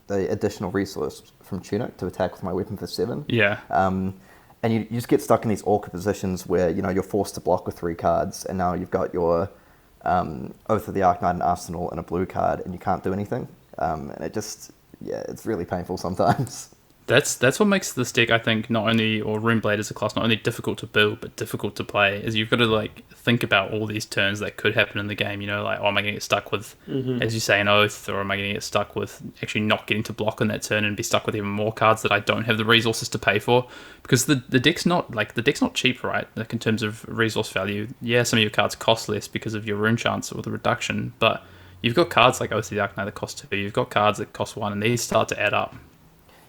the additional resource from Tunic to attack with my weapon for 7. Yeah. And you just get stuck in these awkward positions where, you're forced to block with 3 cards, and now you've got your Oath of the Arknight and Arsenal and a blue card, and you can't do anything. And it just, it's really painful sometimes. That's what makes this deck, I think, Runeblade as a class, not only difficult to build, but difficult to play, is you've got to, like, think about all these turns that could happen in the game, like, am I going to get stuck with, as you say, an Oath, or am I going to get stuck with actually not getting to block on that turn and be stuck with even more cards that I don't have the resources to pay for? Because the deck's not cheap, right, like, in terms of resource value. Yeah, some of your cards cost less because of your rune chance or the reduction, but you've got cards like Oath of the Arknight that cost 2, you've got cards that cost 1, and these start to add up.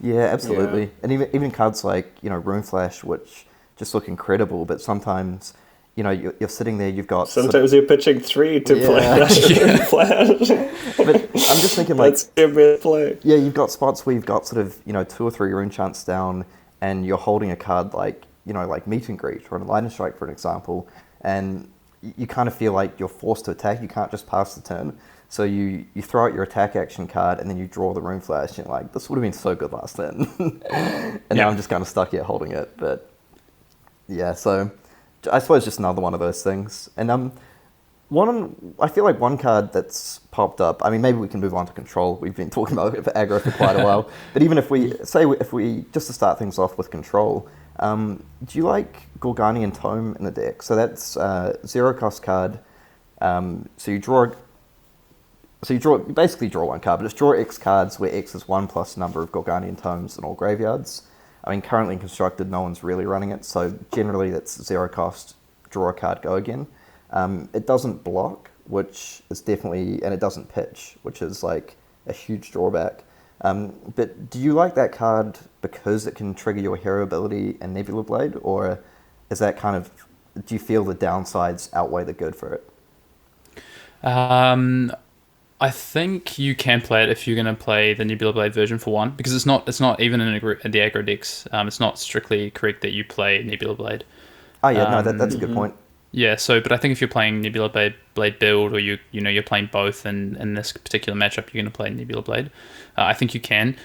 Yeah, absolutely. Yeah. And even cards like, Roon Flash, which just look incredible, but sometimes, you're sitting there, you've got... Sometimes you're pitching 3 to play Roon Flash. But I'm just thinking, like... That's a play. Yeah, you've got spots where you've got sort of, 2 or 3 rune chants down, and you're holding a card like, like Meet and Greet or a Lightning Strike, for an example, and you kind of feel like you're forced to attack. You can't just pass the turn. So you throw out your attack action card, and then you draw the Roon Flash, and you're like, this would have been so good last turn. Now I'm just kind of stuck here holding it. But yeah, so I suppose just another one of those things. And I feel like one card that's popped up, maybe we can move on to Control. We've been talking about it for aggro for quite a while. But even if we just to start things off with Control, do you like Gorganian Tome in the deck? So that's a 0-cost card. So you basically draw 1 card, but it's draw X cards, where X is 1 plus number of Gorganian Tomes in all graveyards. Currently in Constructed, no one's really running it, so generally that's 0 cost, draw a card, go again. It doesn't block, which is definitely, and it doesn't pitch, which is like a huge drawback. But do you like that card because it can trigger your hero ability and Nebula Blade, or is that kind of, do you feel the downsides outweigh the good for it? I think you can play it if you're going to play the Nebula Blade version for 1, because it's not even in the aggro decks. It's not strictly correct that you play Nebula Blade. Oh yeah, no, that's a good point. Yeah, but I think if you're playing Nebula Blade build, or you're playing both, and in this particular matchup you're going to play Nebula Blade, I think you can.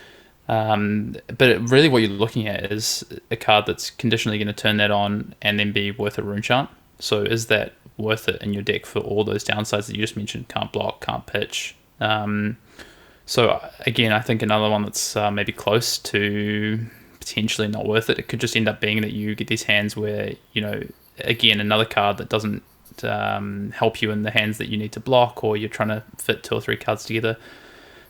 But really what you're looking at is a card that's conditionally going to turn that on and then be worth a rune chant. So is that worth it in your deck for all those downsides that you just mentioned? Can't block, can't pitch. So again, I think another one that's maybe close to potentially not worth it. It could just end up being that you get these hands where, again, another card that doesn't help you in the hands that you need to block, or you're trying to fit 2 or 3 cards together.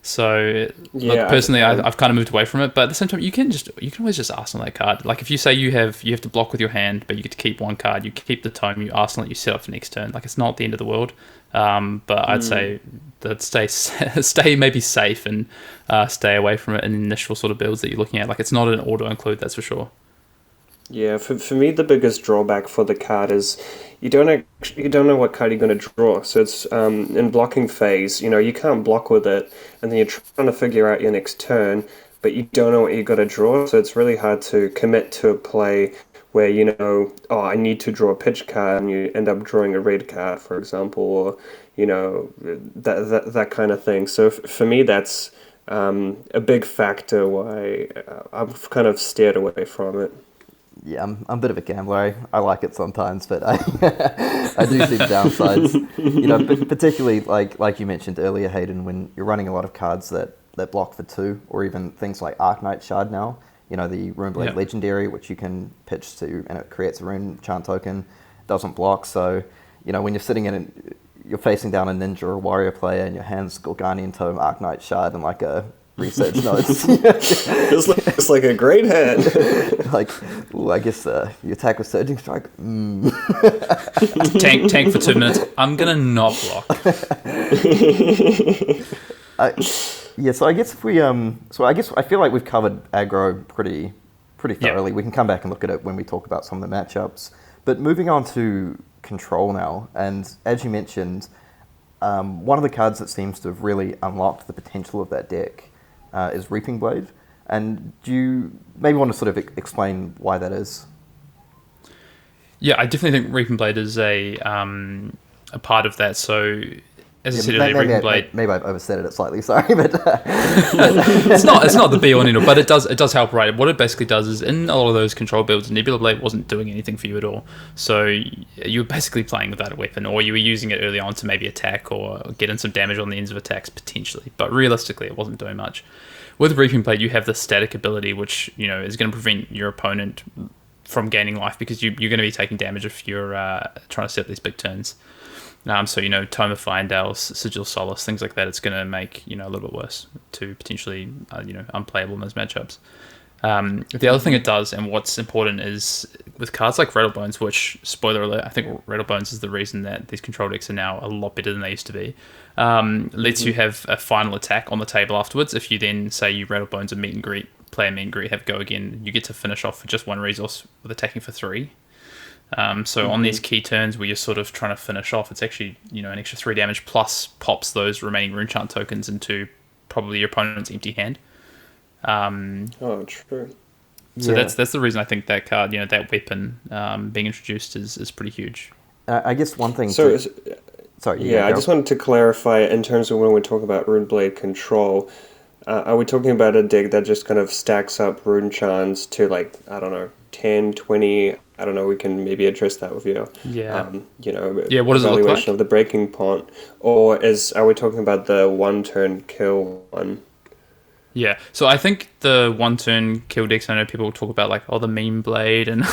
So look, personally, I've kind of moved away from it, but at the same time, you can always just arsenal that card. Like if you say you have to block with your hand, but you get to keep 1 card, you keep the tome, you arsenal it, you set up for next turn. Like it's not the end of the world. But I'd say that stay maybe safe and stay away from it in initial sort of builds that you're looking at. Like it's not an auto include, that's for sure. Yeah, for me, the biggest drawback for the card is you don't know what card you're going to draw. So it's in blocking phase, you can't block with it, and then you're trying to figure out your next turn, but you don't know what you've got to draw. So it's really hard to commit to a play where I need to draw a pitch card, and you end up drawing a red card, for example, or that kind of thing. So for me, that's a big factor why I've kind of steered away from it. Yeah, I'm a bit of a gambler. I like it sometimes, but I I do see the downsides. Particularly like you mentioned earlier, Hayden, when you're running a lot of cards that block for 2, or even things like Arknight Shard now. The Runeblade Legendary, which you can pitch to, and it creates a rune chant token, doesn't block. So, when you're sitting you're facing down a ninja or a warrior player, and your hand's Gorganian Tome, Arknight Shard, and like a research notes. It's like a great hand. I guess you attack with Surging Strike. Tank for 2 minutes. I'm gonna not block. So I guess if we I feel like we've covered aggro pretty thoroughly. We can come back and look at it when we talk about some of the matchups. But moving on to control now, and as you mentioned, one of the cards that seems to have really unlocked the potential of that deck is Reaping Blade. And do you maybe want to sort of explain why that is? Yeah, I definitely think Reaping Blade is a part of that. So, as I said earlier, Reaping Blade. Maybe I've overstated it slightly. Sorry, but it's not the be all and end all, but it does help, right? What it basically does is in a lot of those control builds, Nebula Blade wasn't doing anything for you at all. So you were basically playing without a weapon, or you were using it early on to maybe attack or get in some damage on the ends of attacks potentially. But realistically, it wasn't doing much. With Reaping Blade, you have the static ability, which is going to prevent your opponent from gaining life, because you're going to be taking damage if you're trying to set up these big turns. So Tome of Hayden, Sigil Solace, things like that, it's going to make a little bit worse to potentially unplayable in those matchups. The other thing it does, and what's important, is with cards like Rattlebones, which, spoiler alert, I think Rattlebones is the reason that these control decks are now a lot better than they used to be. Lets you have a final attack on the table afterwards. If you then say you Rattlebones a meet and greet, play a meet and greet, have go again, you get to finish off for just 1 resource with attacking for 3. So on these key turns where you're sort of trying to finish off, it's actually an extra 3 damage plus pops those remaining rune chant tokens into probably your opponent's empty hand. True. So that's the reason I think that card, that weapon being introduced is pretty huge. I guess one thing. Sorry. I just wanted to clarify in terms of when we talk about Runeblade control. Are we talking about a deck that just kind of stacks up rune chants to 10, 20? I don't know. We can maybe address that with you. What does evaluation it look like? of the breaking point, or are we talking about the 1-turn kill one? Yeah, so I think the 1-turn kill decks, I know people talk about the meme blade and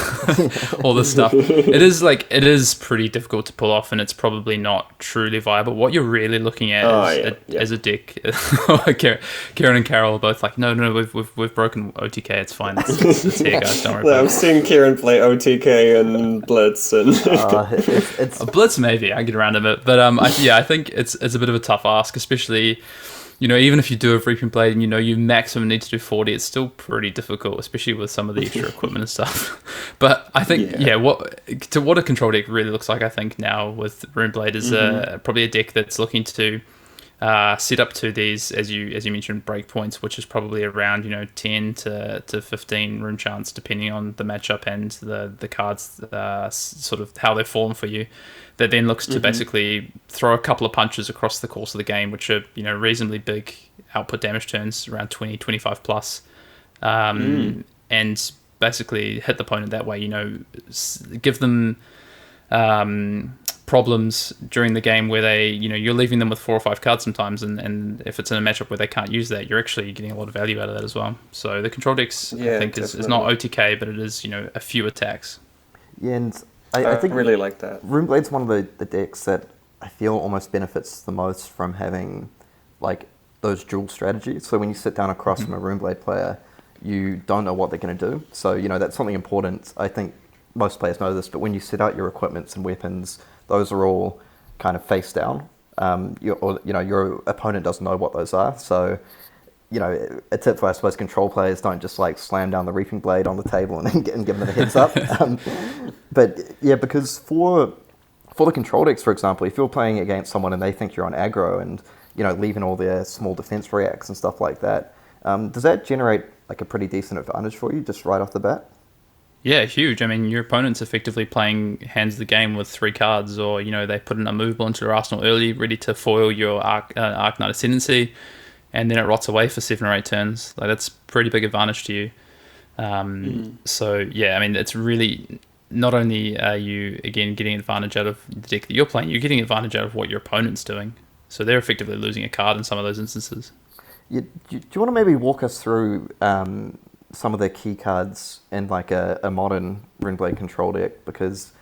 all this stuff. It is pretty difficult to pull off, and it's probably not truly viable. What you're really looking at as a deck, Kieran and Carol are both like, no, we've broken OTK, it's fine, it's here, guys, don't worry. I've seen Kieran play OTK and Blitz, and it's Blitz maybe I get around a bit, but I think it's a bit of a tough ask, especially. Even if you do have Reaping Blade and you maximum need to do 40, it's still pretty difficult, especially with some of the extra equipment and stuff. But I think, what a control deck really looks like, I think now with Runeblade is probably a deck that's looking to set up to these, as you mentioned, breakpoints, which is probably around 10 to 15 rune chants, depending on the matchup and the cards, sort of how they're fallen for you. That then looks to basically throw a couple of punches across the course of the game, which are reasonably big output damage turns, around 20, 25 plus, and basically hit the opponent that way. You know, give them problems during the game where they, you know, you're leaving them with 4 or 5 cards sometimes, and if it's in a matchup where they can't use that, you're actually getting a lot of value out of that as well. So the control decks, I think, is not OTK, but it is, you know, a few attacks. Yeah, and I think really like that. Runeblade's one of the decks that I feel almost benefits the most from having like those dual strategies. So when you sit down across from a Runeblade player, you don't know what they're going to do. So, you know, that's something important. I think most players know this, but when you set out your equipments and weapons, those are all kind of face down. Your opponent doesn't know what those are. So, you know, a tip for, I suppose, control players, don't just like slam down the Reaping Blade on the table and give them a heads up. But yeah, because for the control decks, for example, if you're playing against someone and they think you're on aggro and, you know, leaving all their small defense reacts and stuff like that, does that generate like a pretty decent advantage for you just right off the bat? Yeah, huge. I mean, your opponent's effectively playing hands of the game with 3 cards, or, you know, they put an unmovable into their arsenal early, ready to foil your Arc Knight Ascendancy, and then it rots away for 7 or 8 turns. Like, that's pretty big advantage to you. So, yeah, I mean, it's really, not only are you, again, getting advantage out of the deck that you're playing, you're getting advantage out of what your opponent's doing. So they're effectively losing a card in some of those instances. Yeah, do you want to maybe walk us through some of the key cards in like a modern Runeblade control deck? Because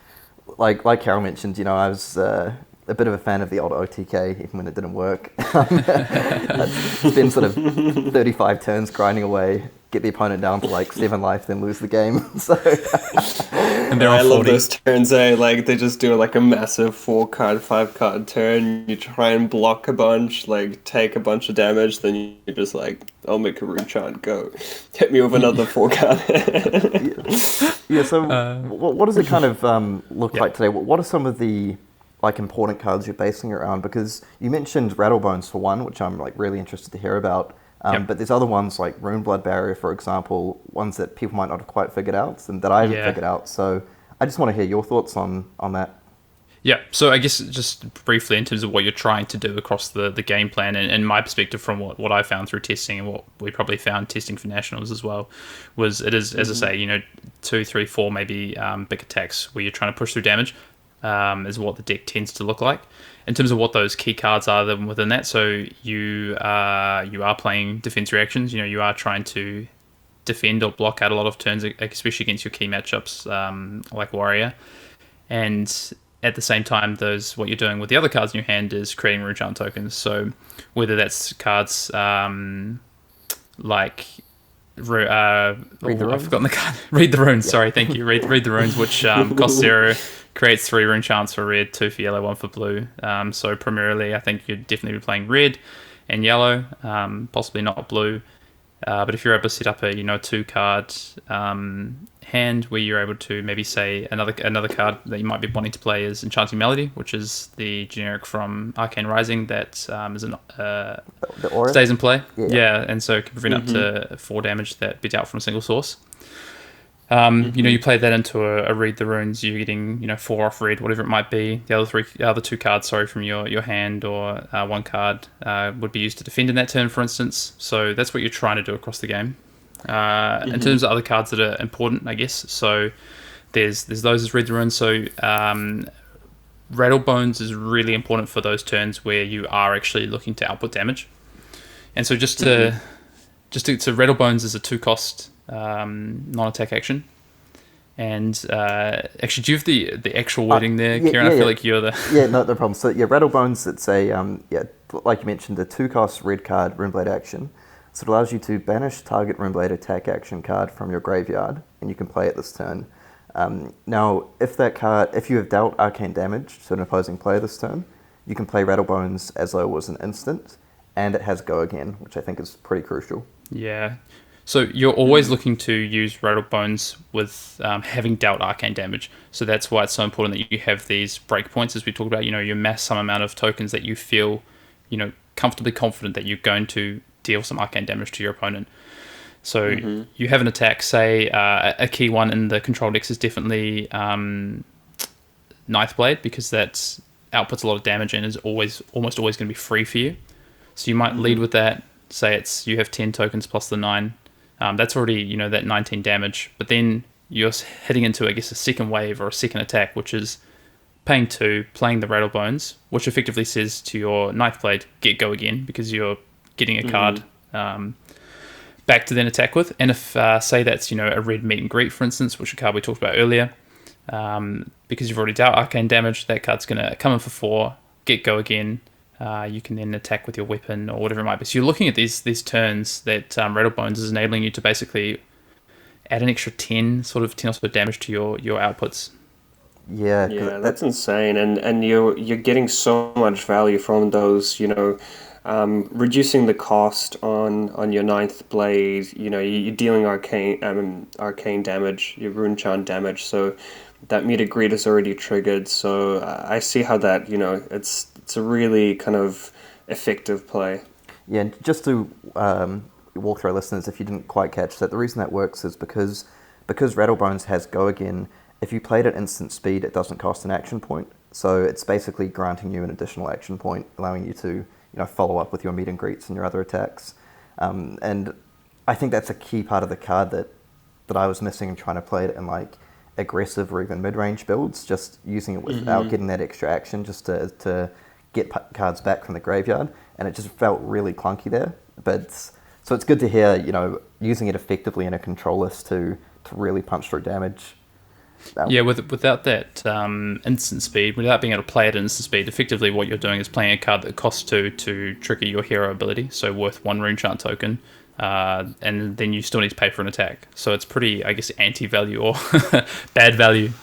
like Carol mentioned, you know, I was a bit of a fan of the old OTK, even when it didn't work. It's been sort of 35 turns grinding away, get the opponent down to like 7 life, then lose the game. So and I love those turns, like they just do like a massive 4-card, 5-card turn. You try and block a bunch, like take a bunch of damage, then you're just like, I'll make a rune chant, go hit me with another 4-card. Yeah, so what does it kind of look like today? What are some of the like important cards you're basing it around? Because you mentioned Rattlebones for one, which I'm like really interested to hear about. But there's other ones like Roomba Barrier, for example, ones that people might not have quite figured out and that I haven't figured out. So I just want to hear your thoughts on that. Yeah, so I guess just briefly in terms of what you're trying to do across the game plan, and my perspective from what I found through testing and what we probably found testing for Nationals as well, was it is, as I say, you know, 2, 3, 4 maybe big attacks where you're trying to push through damage is what the deck tends to look like. In terms of what those key cards are within that, so you are playing defense reactions. You know, you are trying to defend or block out a lot of turns, especially against your key matchups like Warrior. And at the same time, what you're doing with the other cards in your hand is creating rune chant tokens. So whether that's cards like I've forgotten the card. Read the Runes. Sorry, thank you. Read the Runes, which costs 0, creates 3 rune chants for red, 2 for yellow, 1 for blue. So primarily, I think you'd definitely be playing red and yellow, possibly not blue. But if you're able to set up a 2-card hand where you're able to maybe say another card that you might be wanting to play is Enchanting Melody, which is the generic from Arcane Rising that stays in play. Yeah, and so can prevent up to 4 damage that be dealt from a single source. You play that into a Read the Runes, you're getting 4 off red, whatever it might be. The other 2 cards, from your hand, or 1 card would be used to defend in that turn, for instance. So that's what you're trying to do across the game. In terms of other cards that are important, I guess. So there's those as Read the Runes. So Rattlebones is really important for those turns where you are actually looking to output damage. And so so Rattlebones is a 2-cost non-attack action. And actually, do you have the actual wording there, Kieran? I feel like you're the... Yeah, no problem. So Rattlebones, it's a, like you mentioned, a 2-cost red card Runeblade action. So it allows you to banish target Runeblade attack action card from your graveyard, and you can play it this turn. Now, if you have dealt arcane damage to an opposing player this turn, you can play Rattlebones as though it was an instant, and it has go again, which I think is pretty crucial. Yeah. So you're always looking to use Rattlebones with having dealt arcane damage. So that's why it's so important that you have these breakpoints, as we talked about. You mass some amount of tokens that you feel, comfortably confident that you're going to deal some arcane damage to your opponent. So you have an attack, say a key one in the control decks is definitely Ninth Blade, because that outputs a lot of damage and is almost always going to be free for you. So you might lead with that. Say you have 10 tokens plus the 9 That's already, that 19 damage. But then you're heading into, I guess, a second wave or a second attack, which is paying 2, playing the Rattlebones, which effectively says to your Ninth Blade, get go again, because you're getting a card back to then attack with. And if, say that's, a red meet and greet, for instance, which is a card we talked about earlier, because you've already dealt arcane damage, that card's going to come in for 4, get go again. You can then attack with your weapon or whatever it might be. So you're looking at these turns that Rattlebones is enabling you to basically add an extra 10 or so damage to your outputs. Yeah, that's insane, and you're getting so much value from those. Reducing the cost on your Ninth Blade. You're dealing arcane damage, your rune chant damage. So that meet and greet is already triggered. So I see how that it's a really kind of effective play. Yeah, and just to walk through our listeners, if you didn't quite catch that, the reason that works is because Rattlebones has go again. If you played at instant speed, it doesn't cost an action point. So it's basically granting you an additional action point, allowing you to follow up with your meet and greets and your other attacks. And I think that's a key part of the card that I was missing in trying to play it in like aggressive or even mid-range builds, just using it without getting that extra action just to get cards back from the graveyard. And it just felt really clunky there. So it's good to hear, using it effectively in a control list to really punch through damage. Yeah, without that instant speed, without being able to play at instant speed, effectively what you're doing is playing a card that costs 2 to trigger your hero ability, so worth 1 rune chant token, and then you still need to pay for an attack. So it's pretty, I guess, anti-value or bad value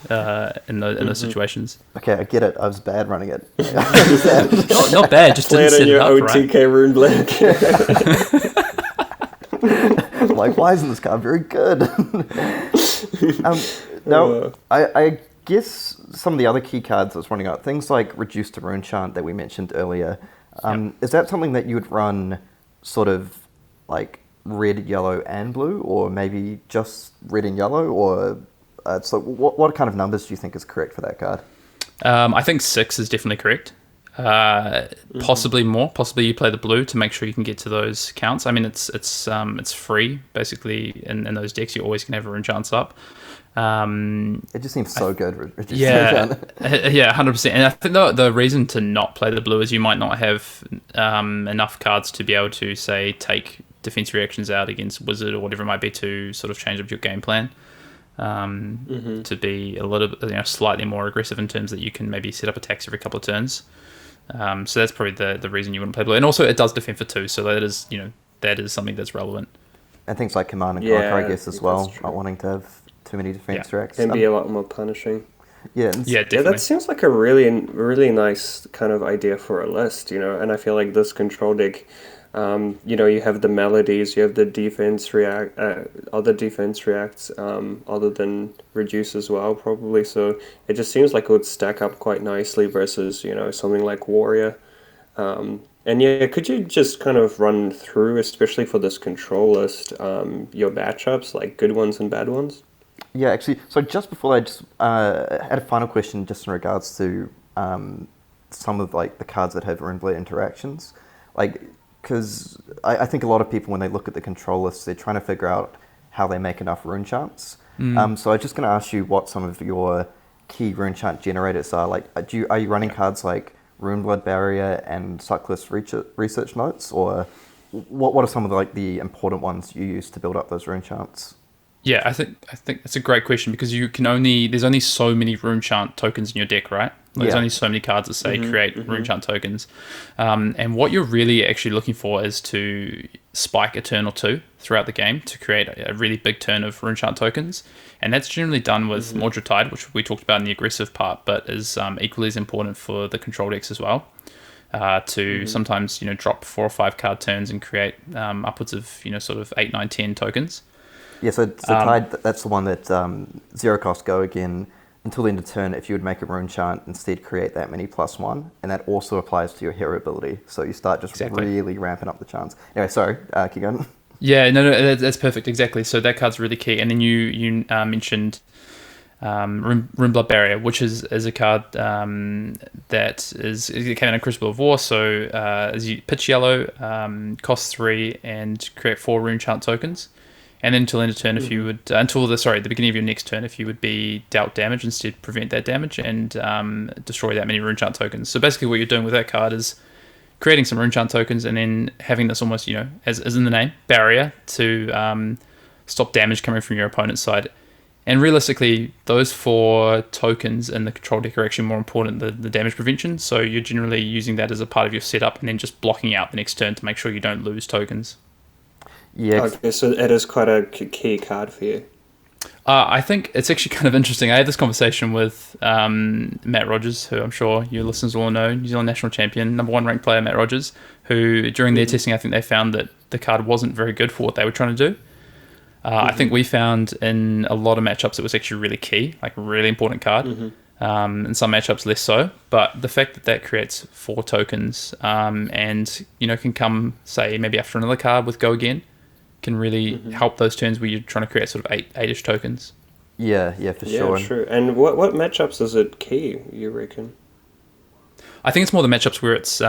in those situations. Okay, I get it. I was bad running it. not bad, just didn't set it up OTK right. Runeblade. Like, why isn't this card very good? Now, I guess some of the other key cards I was running out, things like Reduce to Rune Chant that we mentioned earlier, is that something that you would run sort of like red, yellow, and blue, or maybe just red and yellow, or so what kind of numbers do you think is correct for that card? I think 6 is definitely correct. Possibly more. Possibly you play the blue to make sure you can get to those counts. I mean, it's free basically in those decks. You always can have rune chants up. It just seems so good. Yeah, 100%. And I think the reason to not play the blue is you might not have enough cards to be able to, say, take defense reactions out against Wizard or whatever it might be to sort of change up your game plan. To be a little bit, slightly more aggressive in terms that you can maybe set up attacks every couple of turns. So that's probably the reason you wouldn't play blue. And also it does defend for 2, so that is something that's relevant. And things like Command and Conquer, I guess, as well, not wanting to have too many defense tracks. Can be a lot more punishing. Yeah, definitely. That seems like a really, really nice kind of idea for a list, and I feel like this control deck, you have the melodies, you have the defense other defense reacts, other than reduce as well, probably. So it just seems like it would stack up quite nicely versus, something like Warrior. And yeah, could you just kind of run through, especially for this control list, your matchups, like good ones and bad ones? Yeah, actually, so just before I just had a final question just in regards to some of like the cards that have Runeblade interactions. Like, because I think a lot of people, when they look at the control lists, they're trying to figure out how they make enough rune chants. So I'm just going to ask you what some of your key rune chant generators are. Like, are you running cards like Roomba Barrier and Cyclist research notes, or what are some of the important ones you use to build up those rune chants? Yeah, I think that's a great question, because there's only so many rune chant tokens in your deck, right? There's only so many cards that say create rune chant tokens. And what you're really actually looking for is to spike a turn or two throughout the game to create a really big turn of rune chant tokens. And that's generally done with Mordred Tide, which we talked about in the aggressive part, but is equally as important for the control decks as well. To sometimes, drop 4 or 5 card turns and create upwards of, sort of 8, 9, 10 tokens. Yeah, so Tide, that's the one that zero cost go again until the end of turn. If you would make a rune chant, instead create that many +1, and that also applies to your hero ability. So you start just really ramping up the chance. Anyway, sorry, keep going. Yeah, no, that's perfect, exactly. So that card's really key. And then you mentioned Roomba Barrier, which is a card that it came in a Crucible of War. So as you pitch yellow, cost 3 and create 4 rune chant tokens. And then until end of turn, if you would the beginning of your next turn, if you would be dealt damage, instead prevent that damage and destroy that many rune chant tokens. So basically, what you're doing with that card is creating some rune chant tokens and then having this almost, as in the name, barrier to stop damage coming from your opponent's side. And realistically, those 4 tokens in the control deck are actually more important than the damage prevention. So you're generally using that as a part of your setup and then just blocking out the next turn to make sure you don't lose tokens. Yeah. Okay, so it is quite a key card for you. I think it's actually kind of interesting. I had this conversation with Matt Rogers, who I'm sure your listeners will know, New Zealand national champion, number 1 ranked player, Matt Rogers, who during their testing, I think they found that the card wasn't very good for what they were trying to do. I think we found in a lot of matchups it was actually really key, like a really important card. In some matchups less so, but the fact that creates 4 tokens and can come, say, maybe after another card with Go Again, can really help those turns where you're trying to create sort of 8-ish tokens. Yeah, for sure. Yeah, true. And what matchups is it key, you reckon? I think it's more the matchups where it's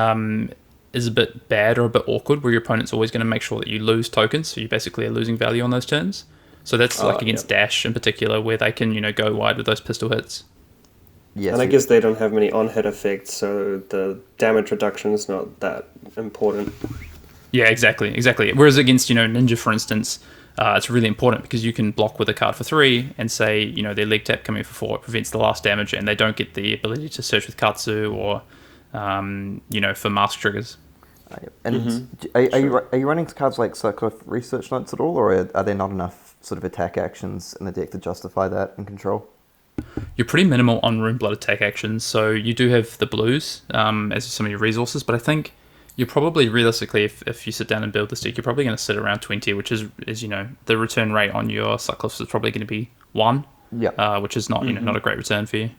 is a bit bad or a bit awkward, where your opponent's always going to make sure that you lose tokens, so you basically are losing value on those turns. So that's against Dash in particular, where they can go wide with those pistol hits. Yes, and I guess they don't have many on-hit effects, so the damage reduction is not that important. Yeah, exactly. Whereas against Ninja, for instance, it's really important because you can block with a card for 3 and say their leg tap coming for 4 prevents the last damage, and they don't get the ability to search with Katsu or for mask triggers. And are you running cards like Cyclist Research Notes at all, or are there not enough sort of attack actions in the deck to justify that in control? You're pretty minimal on Rune Blood attack actions, so you do have the blues as some of your resources, but I think you're probably, realistically, if you sit down and build this deck, you're probably going to sit around 20, which is the return rate on your Cyclist is probably going to be 1, which is not not a great return for you.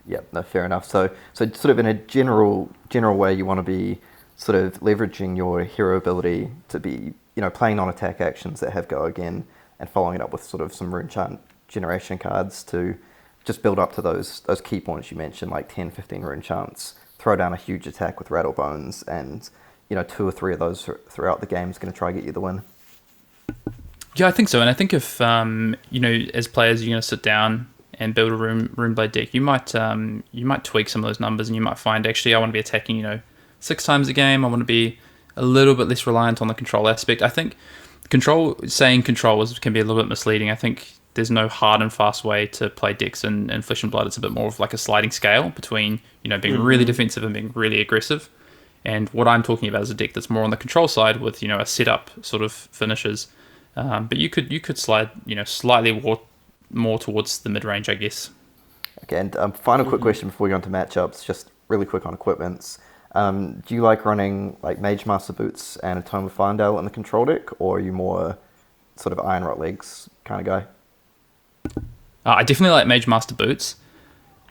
Yeah, no, fair enough. So sort of in a general way, you want to be sort of leveraging your hero ability to be, playing on attack actions that have Go Again and following it up with sort of some rune chant generation cards to just build up to those key points you mentioned, like 10, 15 rune chants, throw down a huge attack with Rattle Bones, and 2 or 3 of those throughout the game is going to try to get you the win. Yeah, I think so. And I think if as players you're going to sit down and build a Runeblade deck, you might tweak some of those numbers, and you might find actually I want to be attacking 6 times a game. I want to be a little bit less reliant on the control aspect. I think saying control can be a little bit misleading. I think there's no hard and fast way to play decks in Flesh and Blood. It's a bit more of like a sliding scale between being really defensive and being really aggressive. And what I'm talking about is a deck that's more on the control side with a setup sort of finishes. But you could slide slightly more towards the mid range, I guess. Okay, and final quick question before we go on to matchups, just really quick on equipments. Do you like running like Mage Master Boots and a Tome of Findale in the control deck, or are you more sort of Iron Rot Legs kind of guy? I definitely like Mage Master Boots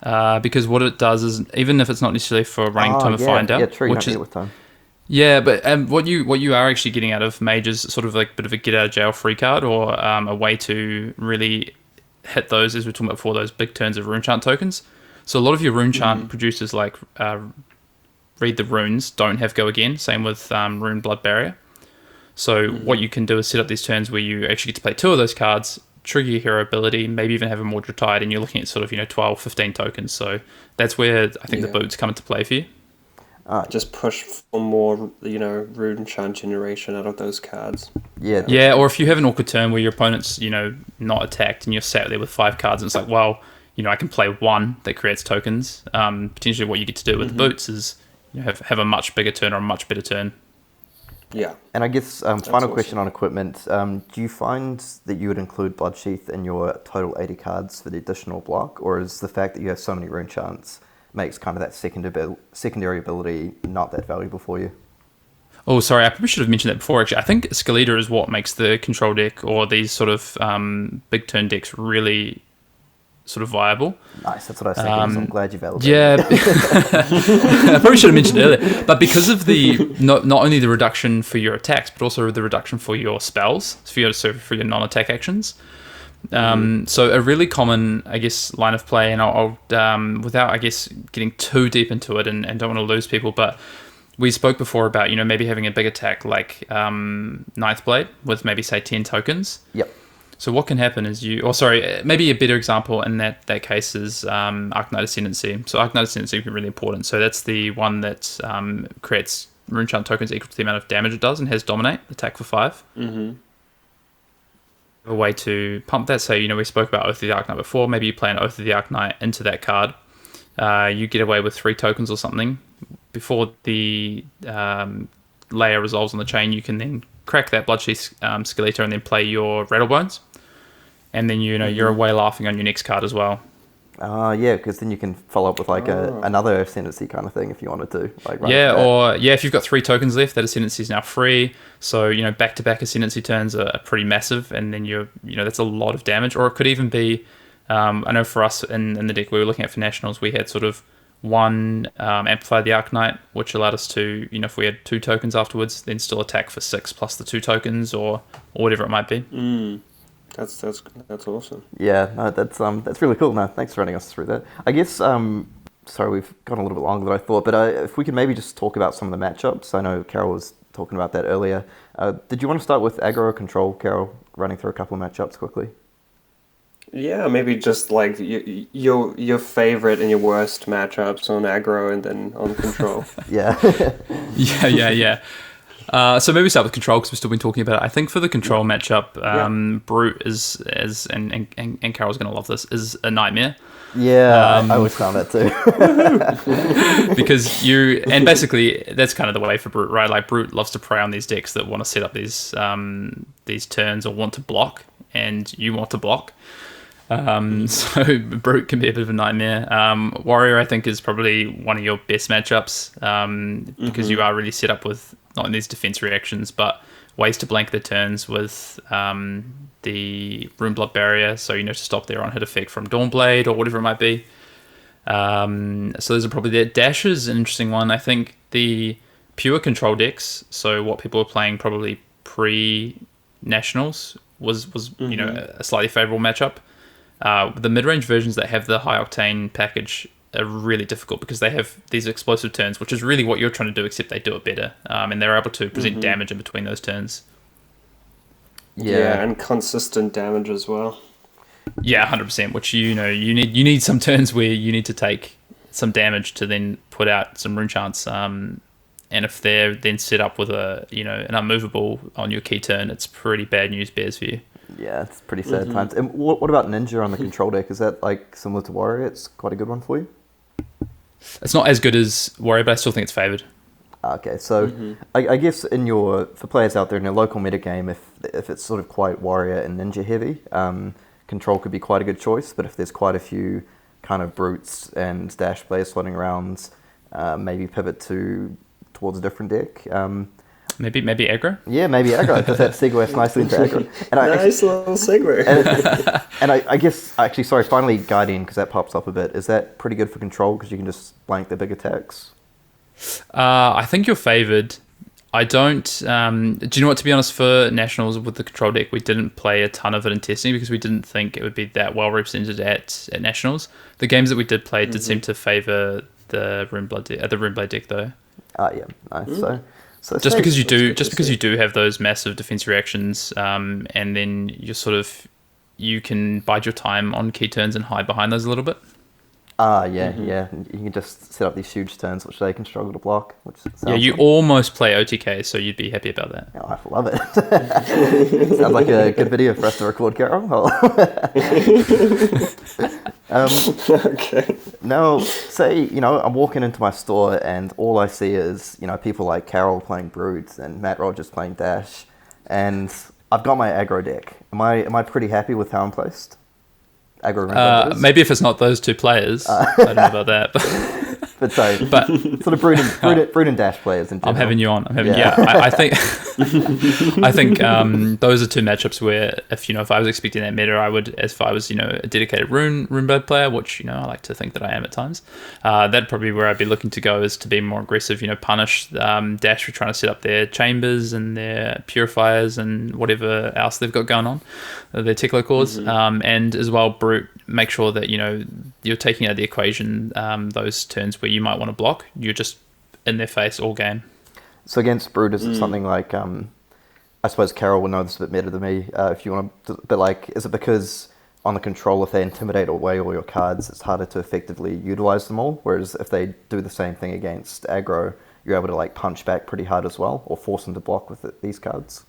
because what it does is, even if it's not necessarily for running Tome of Findale, yeah, true, which is with time. Yeah, but what you are actually getting out of Mage is sort of like a bit of a get out of jail free card, or a way to really hit those, as we were talking about before, those big turns of rune chant tokens. So a lot of your rune chant producers like Read the Runes don't have Go Again. Same with Roomba Barrier. So what you can do is set up these turns where you actually get to play 2 of those cards, trigger your hero ability, maybe even have a Mordred Tide, and you're looking at sort of 12, 15 tokens. So that's where I think the boots come into play for you. Just push for more, rune chant generation out of those cards. Yeah, or if you have an awkward turn where your opponent's, not attacked and you're sat there with 5 cards and it's like, well, I can play 1 that creates tokens. Potentially what you get to do with the boots is have a much bigger turn or a much better turn. Yeah. And I guess final question on equipment. Do you find that you would include Bloodsheath in your total 80 cards for the additional block, or is the fact that you have so many rune chants makes kind of that secondary ability not that valuable for you? Oh, sorry, I probably should have mentioned that before, actually. I think Escalator is what makes the control deck or these sort of big turn decks really sort of viable. Nice, that's what I was thinking, so I'm glad you validated. Yeah, I probably should have mentioned it earlier. But because of the not only the reduction for your attacks, but also the reduction for your spells, for your non-attack actions. So a really common, I guess, line of play, and I'll without, I guess, getting too deep into it and don't want to lose people, but we spoke before about, maybe having a big attack like Ninth Blade with maybe, say, 10 tokens. Yep. So what can happen is maybe a better example in that case is Arknight Ascendancy. So Arknight Ascendancy can be really important. So that's the one that creates Runechant tokens equal to the amount of damage it does and has Dominate, attack for 5. Mm-hmm. A way to pump that. So, we spoke about Oath of the Arknight before. Maybe you play an Oath of the Arknight into that card. You get away with 3 tokens or something. Before the layer resolves on the chain, you can then crack that Bloodsheath Skeletor and then play your Rattlebones. And then, you're away laughing on your next card as well. Yeah, because then you can follow up with like another Ascendancy kind of thing if you wanted to. Like if you've got 3 tokens left, that Ascendancy is now free. So, back-to-back Ascendancy turns are pretty massive, and then that's a lot of damage. Or it could even be, I know for us in the deck we were looking at for Nationals, we had sort of one Amplify the Arknight, which allowed us to, if we had 2 tokens afterwards, then still attack for 6 plus the 2 tokens or whatever it might be. That's awesome. Yeah, no, that's really cool. No, thanks for running us through that. I guess, sorry, we've gone a little bit longer than I thought, but if we could maybe just talk about some of the matchups. I know Carol was talking about that earlier. Did you want to start with Aggro Control, Carol, running through a couple of matchups quickly? Yeah, maybe just like your favorite and your worst matchups on aggro and then on control. Yeah. Yeah. So maybe start with control because we've still been talking about it. I think for the control matchup, Brute is and Carol's going to love this, is a nightmare. Yeah, I always found that too. Because basically that's kind of the way for Brute, right? Like Brute loves to prey on these decks that want to set up these turns or want to block, and you want to block. So Brute can be a bit of a nightmare. Warrior, I think, is probably one of your best matchups because you are really set up with not in these defense reactions, but ways to blank the turns with the Roomba Barrier, so to stop their on-hit effect from Dawnblade or whatever it might be. So those are probably there. Dash is an interesting one. I think the pure control decks, so what people were playing probably pre-Nationals, was a slightly favorable matchup. The mid-range versions that have the high octane package are really difficult because they have these explosive turns, which is really what you're trying to do, except they do it better, and they're able to present damage in between those turns. Yeah, and consistent damage as well. Yeah, 100%. Which you need some turns where you need to take some damage to then put out some rune chants. And if they're then set up with an unmovable on your key turn, it's pretty bad news bears for you. Yeah, it's pretty sad times. And what about Ninja on the control deck? Is that like similar to Warrior? It's quite a good one for you? It's not as good as Warrior, but I still think it's favoured. Okay, so I guess for players out there in their local metagame, if it's sort of quite Warrior and Ninja heavy, Control could be quite a good choice. But if there's quite a few kind of Brutes and Dash players floating around, maybe pivot towards a different deck. Maybe aggro? Yeah, maybe aggro, because that segues nicely into aggro. And nice little segue. And I guess, actually, sorry, finally Guardian, because that pops up a bit. Is that pretty good for control, because you can just blank the big attacks? I think you're favoured. I don't... do you know what, to be honest, for Nationals with the control deck, we didn't play a ton of it in testing because we didn't think it would be that well represented at Nationals. The games that we did play did seem to favour the Runeblade deck, though. Yeah, nice. So just because you do have those massive defense reactions, and then you can bide your time on key turns and hide behind those a little bit. Yeah. You can just set up these huge turns which they can struggle to block. You almost play OTK, so you'd be happy about that. Oh, I love it. Sounds like a good video for us to record, Carol. Okay. Now, say, I'm walking into my store and all I see is, people like Carol playing Brutes and Matt Rogers playing Dash, and I've got my aggro deck. Am I pretty happy with how I'm placed? Aggro maybe if it's not those two players. I don't know about that. But sort of Brute and Dash players in general. I'm having you on. I think I think those are two matchups where if I was expecting that meta, I would, if I was a dedicated Runeblade player, which I like to think that I am at times, that'd probably where I'd be looking to go, is to be more aggressive. Punish Dash for trying to set up their chambers and their purifiers and whatever else they've got going on, their Tickler cores, and as well Brute, make sure that you're taking out of the equation those turns where you might want to block. You're just in their face all game. So against Brood, is it something like, I suppose Carol will know this a bit better than me, if you want to, but like, is it because on the control, if they intimidate away all your cards, it's harder to effectively utilize them all, whereas if they do the same thing against aggro, you're able to like punch back pretty hard as well, or force them to block with these cards?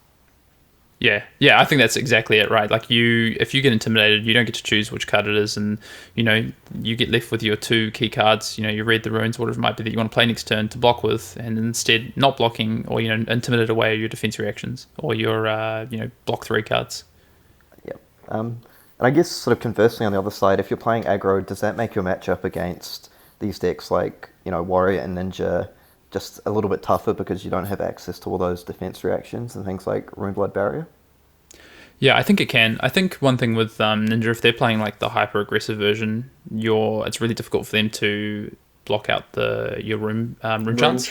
Yeah, I think that's exactly it, right? Like if you get intimidated, you don't get to choose which card it is, and you get left with your 2 key cards. You read the runes, whatever it might be that you want to play next turn to block with, and instead not blocking or intimidate away your defense reactions or your block 3 cards. Yep. And I guess sort of conversely on the other side, if you're playing aggro, does that make your matchup against these decks like Warrior and Ninja just a little bit tougher because you don't have access to all those defense reactions and things like Runeblade Barrier? Yeah, I think it can. I think one thing with Ninja, if they're playing like the hyper aggressive version, it's really difficult for them to block out your room chance.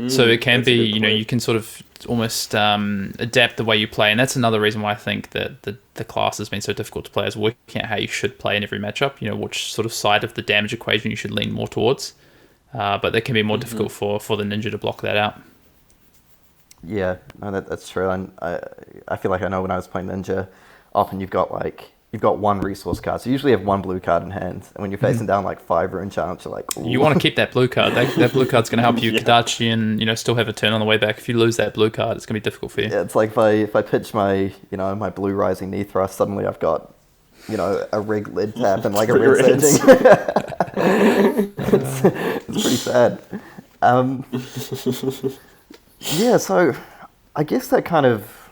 So it can be, you can sort of almost adapt the way you play, and that's another reason why I think that the class has been so difficult to play, is working out how you should play in every matchup. Which sort of side of the damage equation you should lean more towards. But that can be more difficult for the Ninja to block that out. Yeah, no, that's true. And I feel like I know when I was playing Ninja, often you've got one resource card. So you usually have one blue card in hand. And when you're facing down like 5 rune challenge, you're like, ooh. You want to keep that blue card. That blue card's going to help you Kadachi and still have a turn on the way back. If you lose that blue card, it's going to be difficult for you. Yeah, it's like if I pitch my my blue rising knee thrust, suddenly I've got a rig lid tap and like a red surging. it's pretty sad. Yeah, so I guess that kind of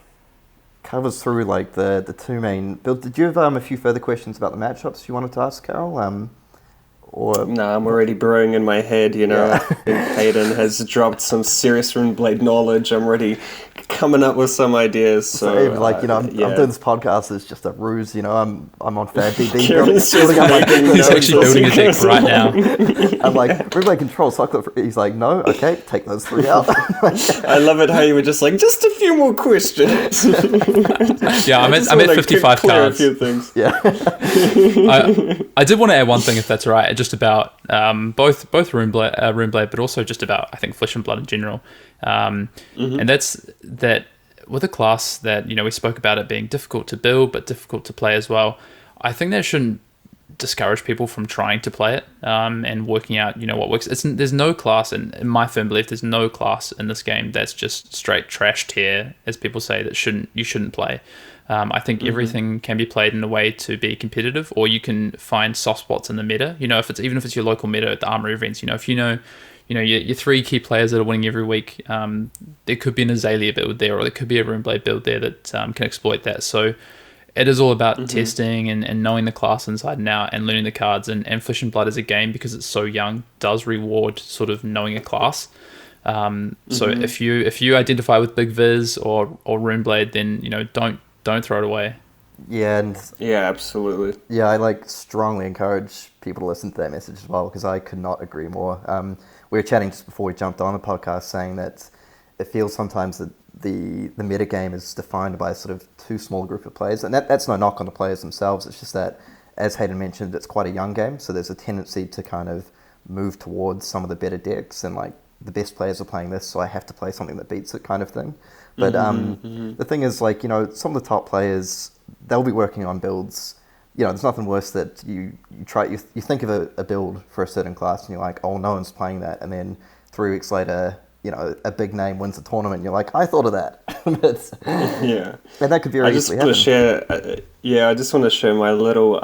covers through like the 2 main builds. Did you have a few further questions about the matchups you wanted to ask, Carol? No, I'm already brewing in my head, I think Hayden has dropped some serious Runeblade knowledge. I'm already coming up with some ideas. So, I'm doing this podcast as just a ruse, I'm on Fad DB. He's actually building a deck right now. I'm like, Runeblade Control, Cyclist. He's like, no, okay, take those 3 out. I love it how you were just like, just a few more questions. Yeah, I'm at 55 cards. A few things. Yeah. I did want to add one thing, if that's all right, just about both Runeblade, but also just about, I think, Flesh and Blood in general. And that's that with a class that, we spoke about it being difficult to build, but difficult to play as well. I think that shouldn't discourage people from trying to play it and working out, what works. There's no class, and in my firm belief, there's no class in this game that's just straight trash tier, as people say, that you shouldn't play. I think everything can be played in a way to be competitive, or you can find soft spots in the meta. Even if it's your local meta at the Armory events, if your 3 key players that are winning every week, there could be an Azalea build there, or there could be a Runeblade build there that can exploit that. So it is all about testing and knowing the class inside and out and learning the cards. And Flesh and Blood as a game, because it's so young, does reward sort of knowing a class. So if you identify with Big Viz or Runeblade, then don't throw it away. Yeah, absolutely. Yeah, I strongly encourage people to listen to that message as well, because I could not agree more. We were chatting just before we jumped on the podcast, saying that it feels sometimes that the meta game is defined by sort of too small a group of players, and that's no knock on the players themselves. It's just that, as Hayden mentioned, it's quite a young game, so there's a tendency to kind of move towards some of the better decks, and the best players are playing this, so I have to play something that beats it, kind of thing. But the thing is, some of the top players, they'll be working on builds. There's nothing worse that you think of a build for a certain class and you're like, oh, no one's playing that. And then 3 weeks later, a big name wins the tournament and you're like, I thought of that. Yeah. And that could very easily happen. I just want to share my little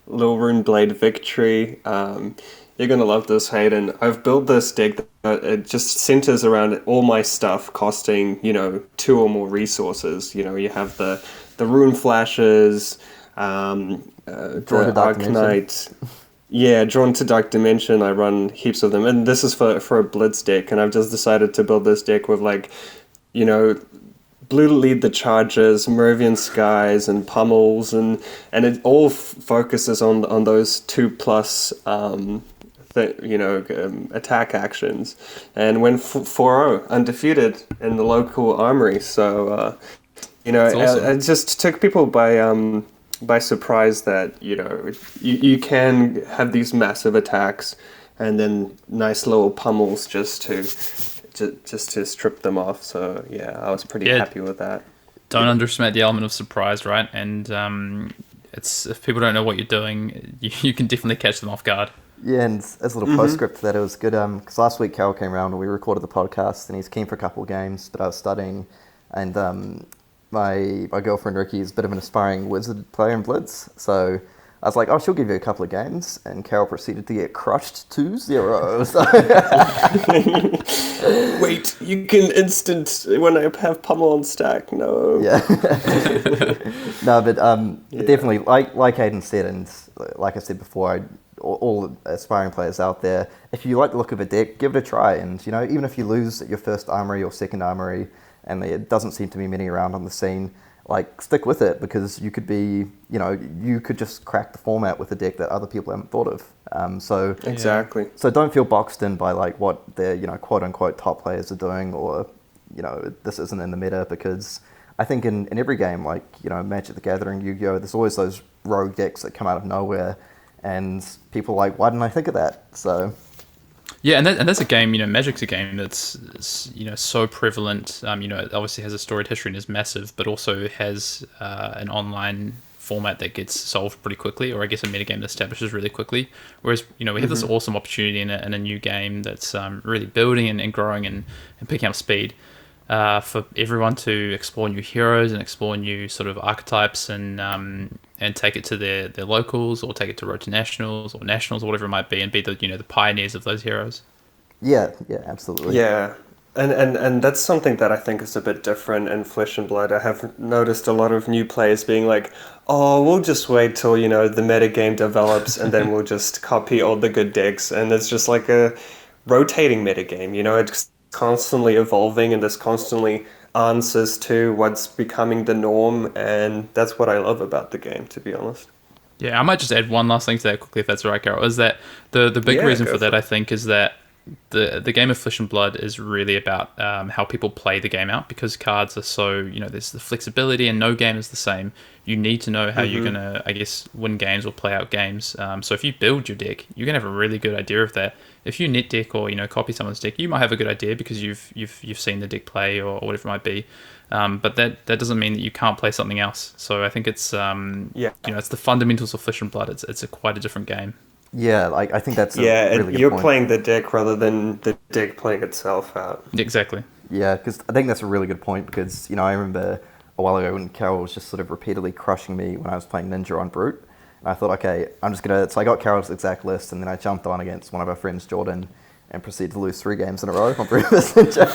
Runeblade victory. You're going to love this, Hayden. I've built this deck that it just centers around all my stuff costing, 2 or more resources. You have the Roon Flashes, the Arcanite. Yeah, Drawn to Dark Dimension. I run heaps of them. And this is for a Blitz deck. And I've just decided to build this deck with, Blue lead the Chargers, Merivian Skies, and Pummels. And it all focuses on those 2+ attack actions, and went 4-0 undefeated in the local armory. So awesome. It just took people by surprise that you can have these massive attacks and then nice little pummels just to strip them off. So yeah, I was pretty happy with that. Don't underestimate the element of surprise, right? And it's if people don't know what you're doing, you can definitely catch them off guard. Yeah, and as a little postscript to that, it was good because last week Carol came around and we recorded the podcast, and he's keen for a couple of games, but I was studying, and my girlfriend Ricky is a bit of an aspiring wizard player in Blitz, so I was like, oh, she'll give you a couple of games, and Carol proceeded to get crushed 2-0. So Wait, you can instant when I have pummel on stack? No. Yeah. No, but definitely, like Hayden said, and like I said before, all aspiring players out there, if you like the look of a deck, give it a try. And, you know, even if you lose at your first armory or second armory, and there doesn't seem to be many around on the scene, like, stick with it, because you could be, you know, you could just crack the format with a deck that other people haven't thought of. So exactly. So don't feel boxed in by, like, what their, you know, quote-unquote top players are doing, or, you know, this isn't in the meta, because I think in every game, like, you know, Magic the Gathering, Yu-Gi-Oh!, there's always those rogue decks that come out of nowhere, and people are like, why didn't I think of that? So... Yeah, and that's a game, you know, Magic's a game that's, you know, so prevalent. You know, it obviously has a storied history and is massive, but also has an online format that gets solved pretty quickly, or I guess a metagame that establishes really quickly. Whereas, you know, we have this awesome opportunity in a new game that's really building and growing and picking up speed for everyone to explore new heroes and explore new sort of archetypes and take it to their locals, or take it to road to nationals or nationals or whatever it might be, and be the, you know, the pioneers of those heroes. Yeah, absolutely. Yeah. And that's something that I think is a bit different in Flesh and Blood. I have noticed a lot of new players being like, oh, we'll just wait till, you know, the metagame develops and then we'll just copy all the good decks. And it's just like a rotating metagame, you know, it's constantly evolving, and there's constantly answers to what's becoming the norm. And that's what I love about the game, to be honest. Yeah, I might just add one last thing to that quickly, if that's all right, Carol, is that the big reason for that, I think, is that the game of Flesh and Blood is really about how people play the game out, because cards are so, you know, there's the flexibility and no game is the same. You need to know how you're going to, I guess, win games or play out games. So if you build your deck, you're going to have a really good idea of that. If you net deck or, you know, copy someone's deck, you might have a good idea because you've seen the deck play or whatever it might be. But that doesn't mean that you can't play something else. So I think it's, you know, it's the fundamentals of Flesh and Blood. It's quite a different game. Yeah, like I think that's a really good you're point. playing the deck rather than the deck playing itself out. Exactly. Yeah, because I think that's a really good point, because, you know, I remember a while ago when Carol was just sort of repeatedly crushing me when I was playing Ninja on Brute, and I thought, okay, I'm just going to... So I got Carol's exact list, and then I jumped on against one of our friends, Jordan, and proceeded to lose 3 games in a row on Brute vs. Ninja.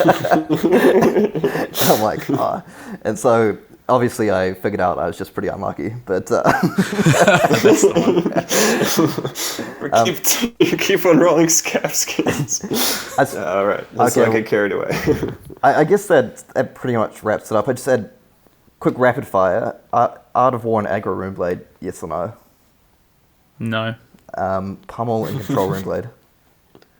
I'm like, ah. And so... Obviously, I figured out I was just pretty unlucky, but you keep on rolling scab skins. All right, let's not get carried away. I guess that pretty much wraps it up. I just said, quick rapid fire: Art of War and Aggro Runeblade, yes or no? No. Pummel and Control Runeblade.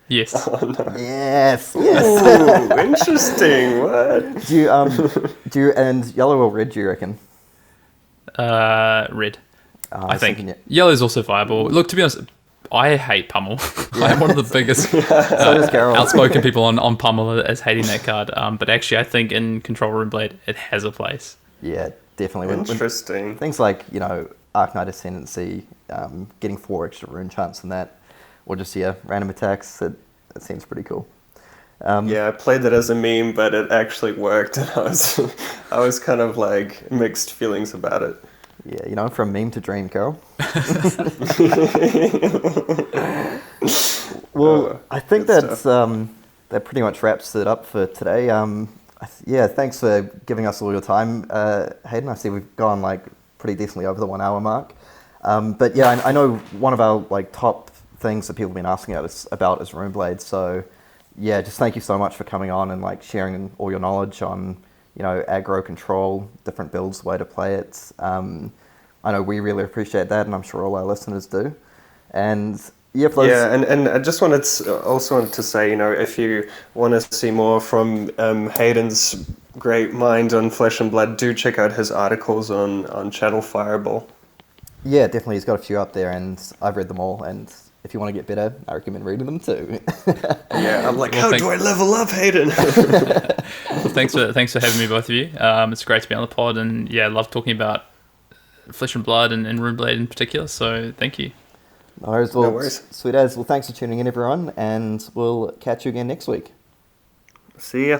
Yes. Oh, no. Yes. Ooh, interesting. What? Do you and yellow or red? Do you reckon? Red. I think yellow is also viable. Look, to be honest, I hate Pummel. I'm one of the biggest So does Carol. outspoken people on Pummel as hating that card. But actually, I think in Control Runeblade, it has a place. Yeah, definitely. Interesting. Things like, you know, Arcanite Ascendancy, getting 4 extra rune chance and that, or just, random attacks, it seems pretty cool. Yeah, I played that as a meme, but it actually worked, and I was kind of like mixed feelings about it. Yeah, you know, from meme to dream, Carol. Well, I think that pretty much wraps it up for today. Thanks for giving us all your time, Hayden. I see we've gone like pretty decently over the 1 hour mark. But yeah, I know one of our like top things that people have been asking us about is Runeblade. So yeah, just thank you so much for coming on and like sharing all your knowledge on, you know, aggro control, different builds, the way to play it. I know we really appreciate that, and I'm sure all our listeners do. And and I just wanted to say, you know, if you want to see more from Hayden's great mind on Flesh and Blood, do check out his articles on ChannelFireball. Yeah, definitely. He's got a few up there, and I've read them all, and if you want to get better, I recommend reading them too. Yeah, I'm like, how do I level up, Hayden? Well, thanks for having me, both of you. It's great to be on the pod, and yeah, I love talking about Flesh and Blood and Runeblade in particular. So thank you. No worries. Well, No worries. Sweet as. Well, thanks for tuning in, everyone, and we'll catch you again next week. See ya.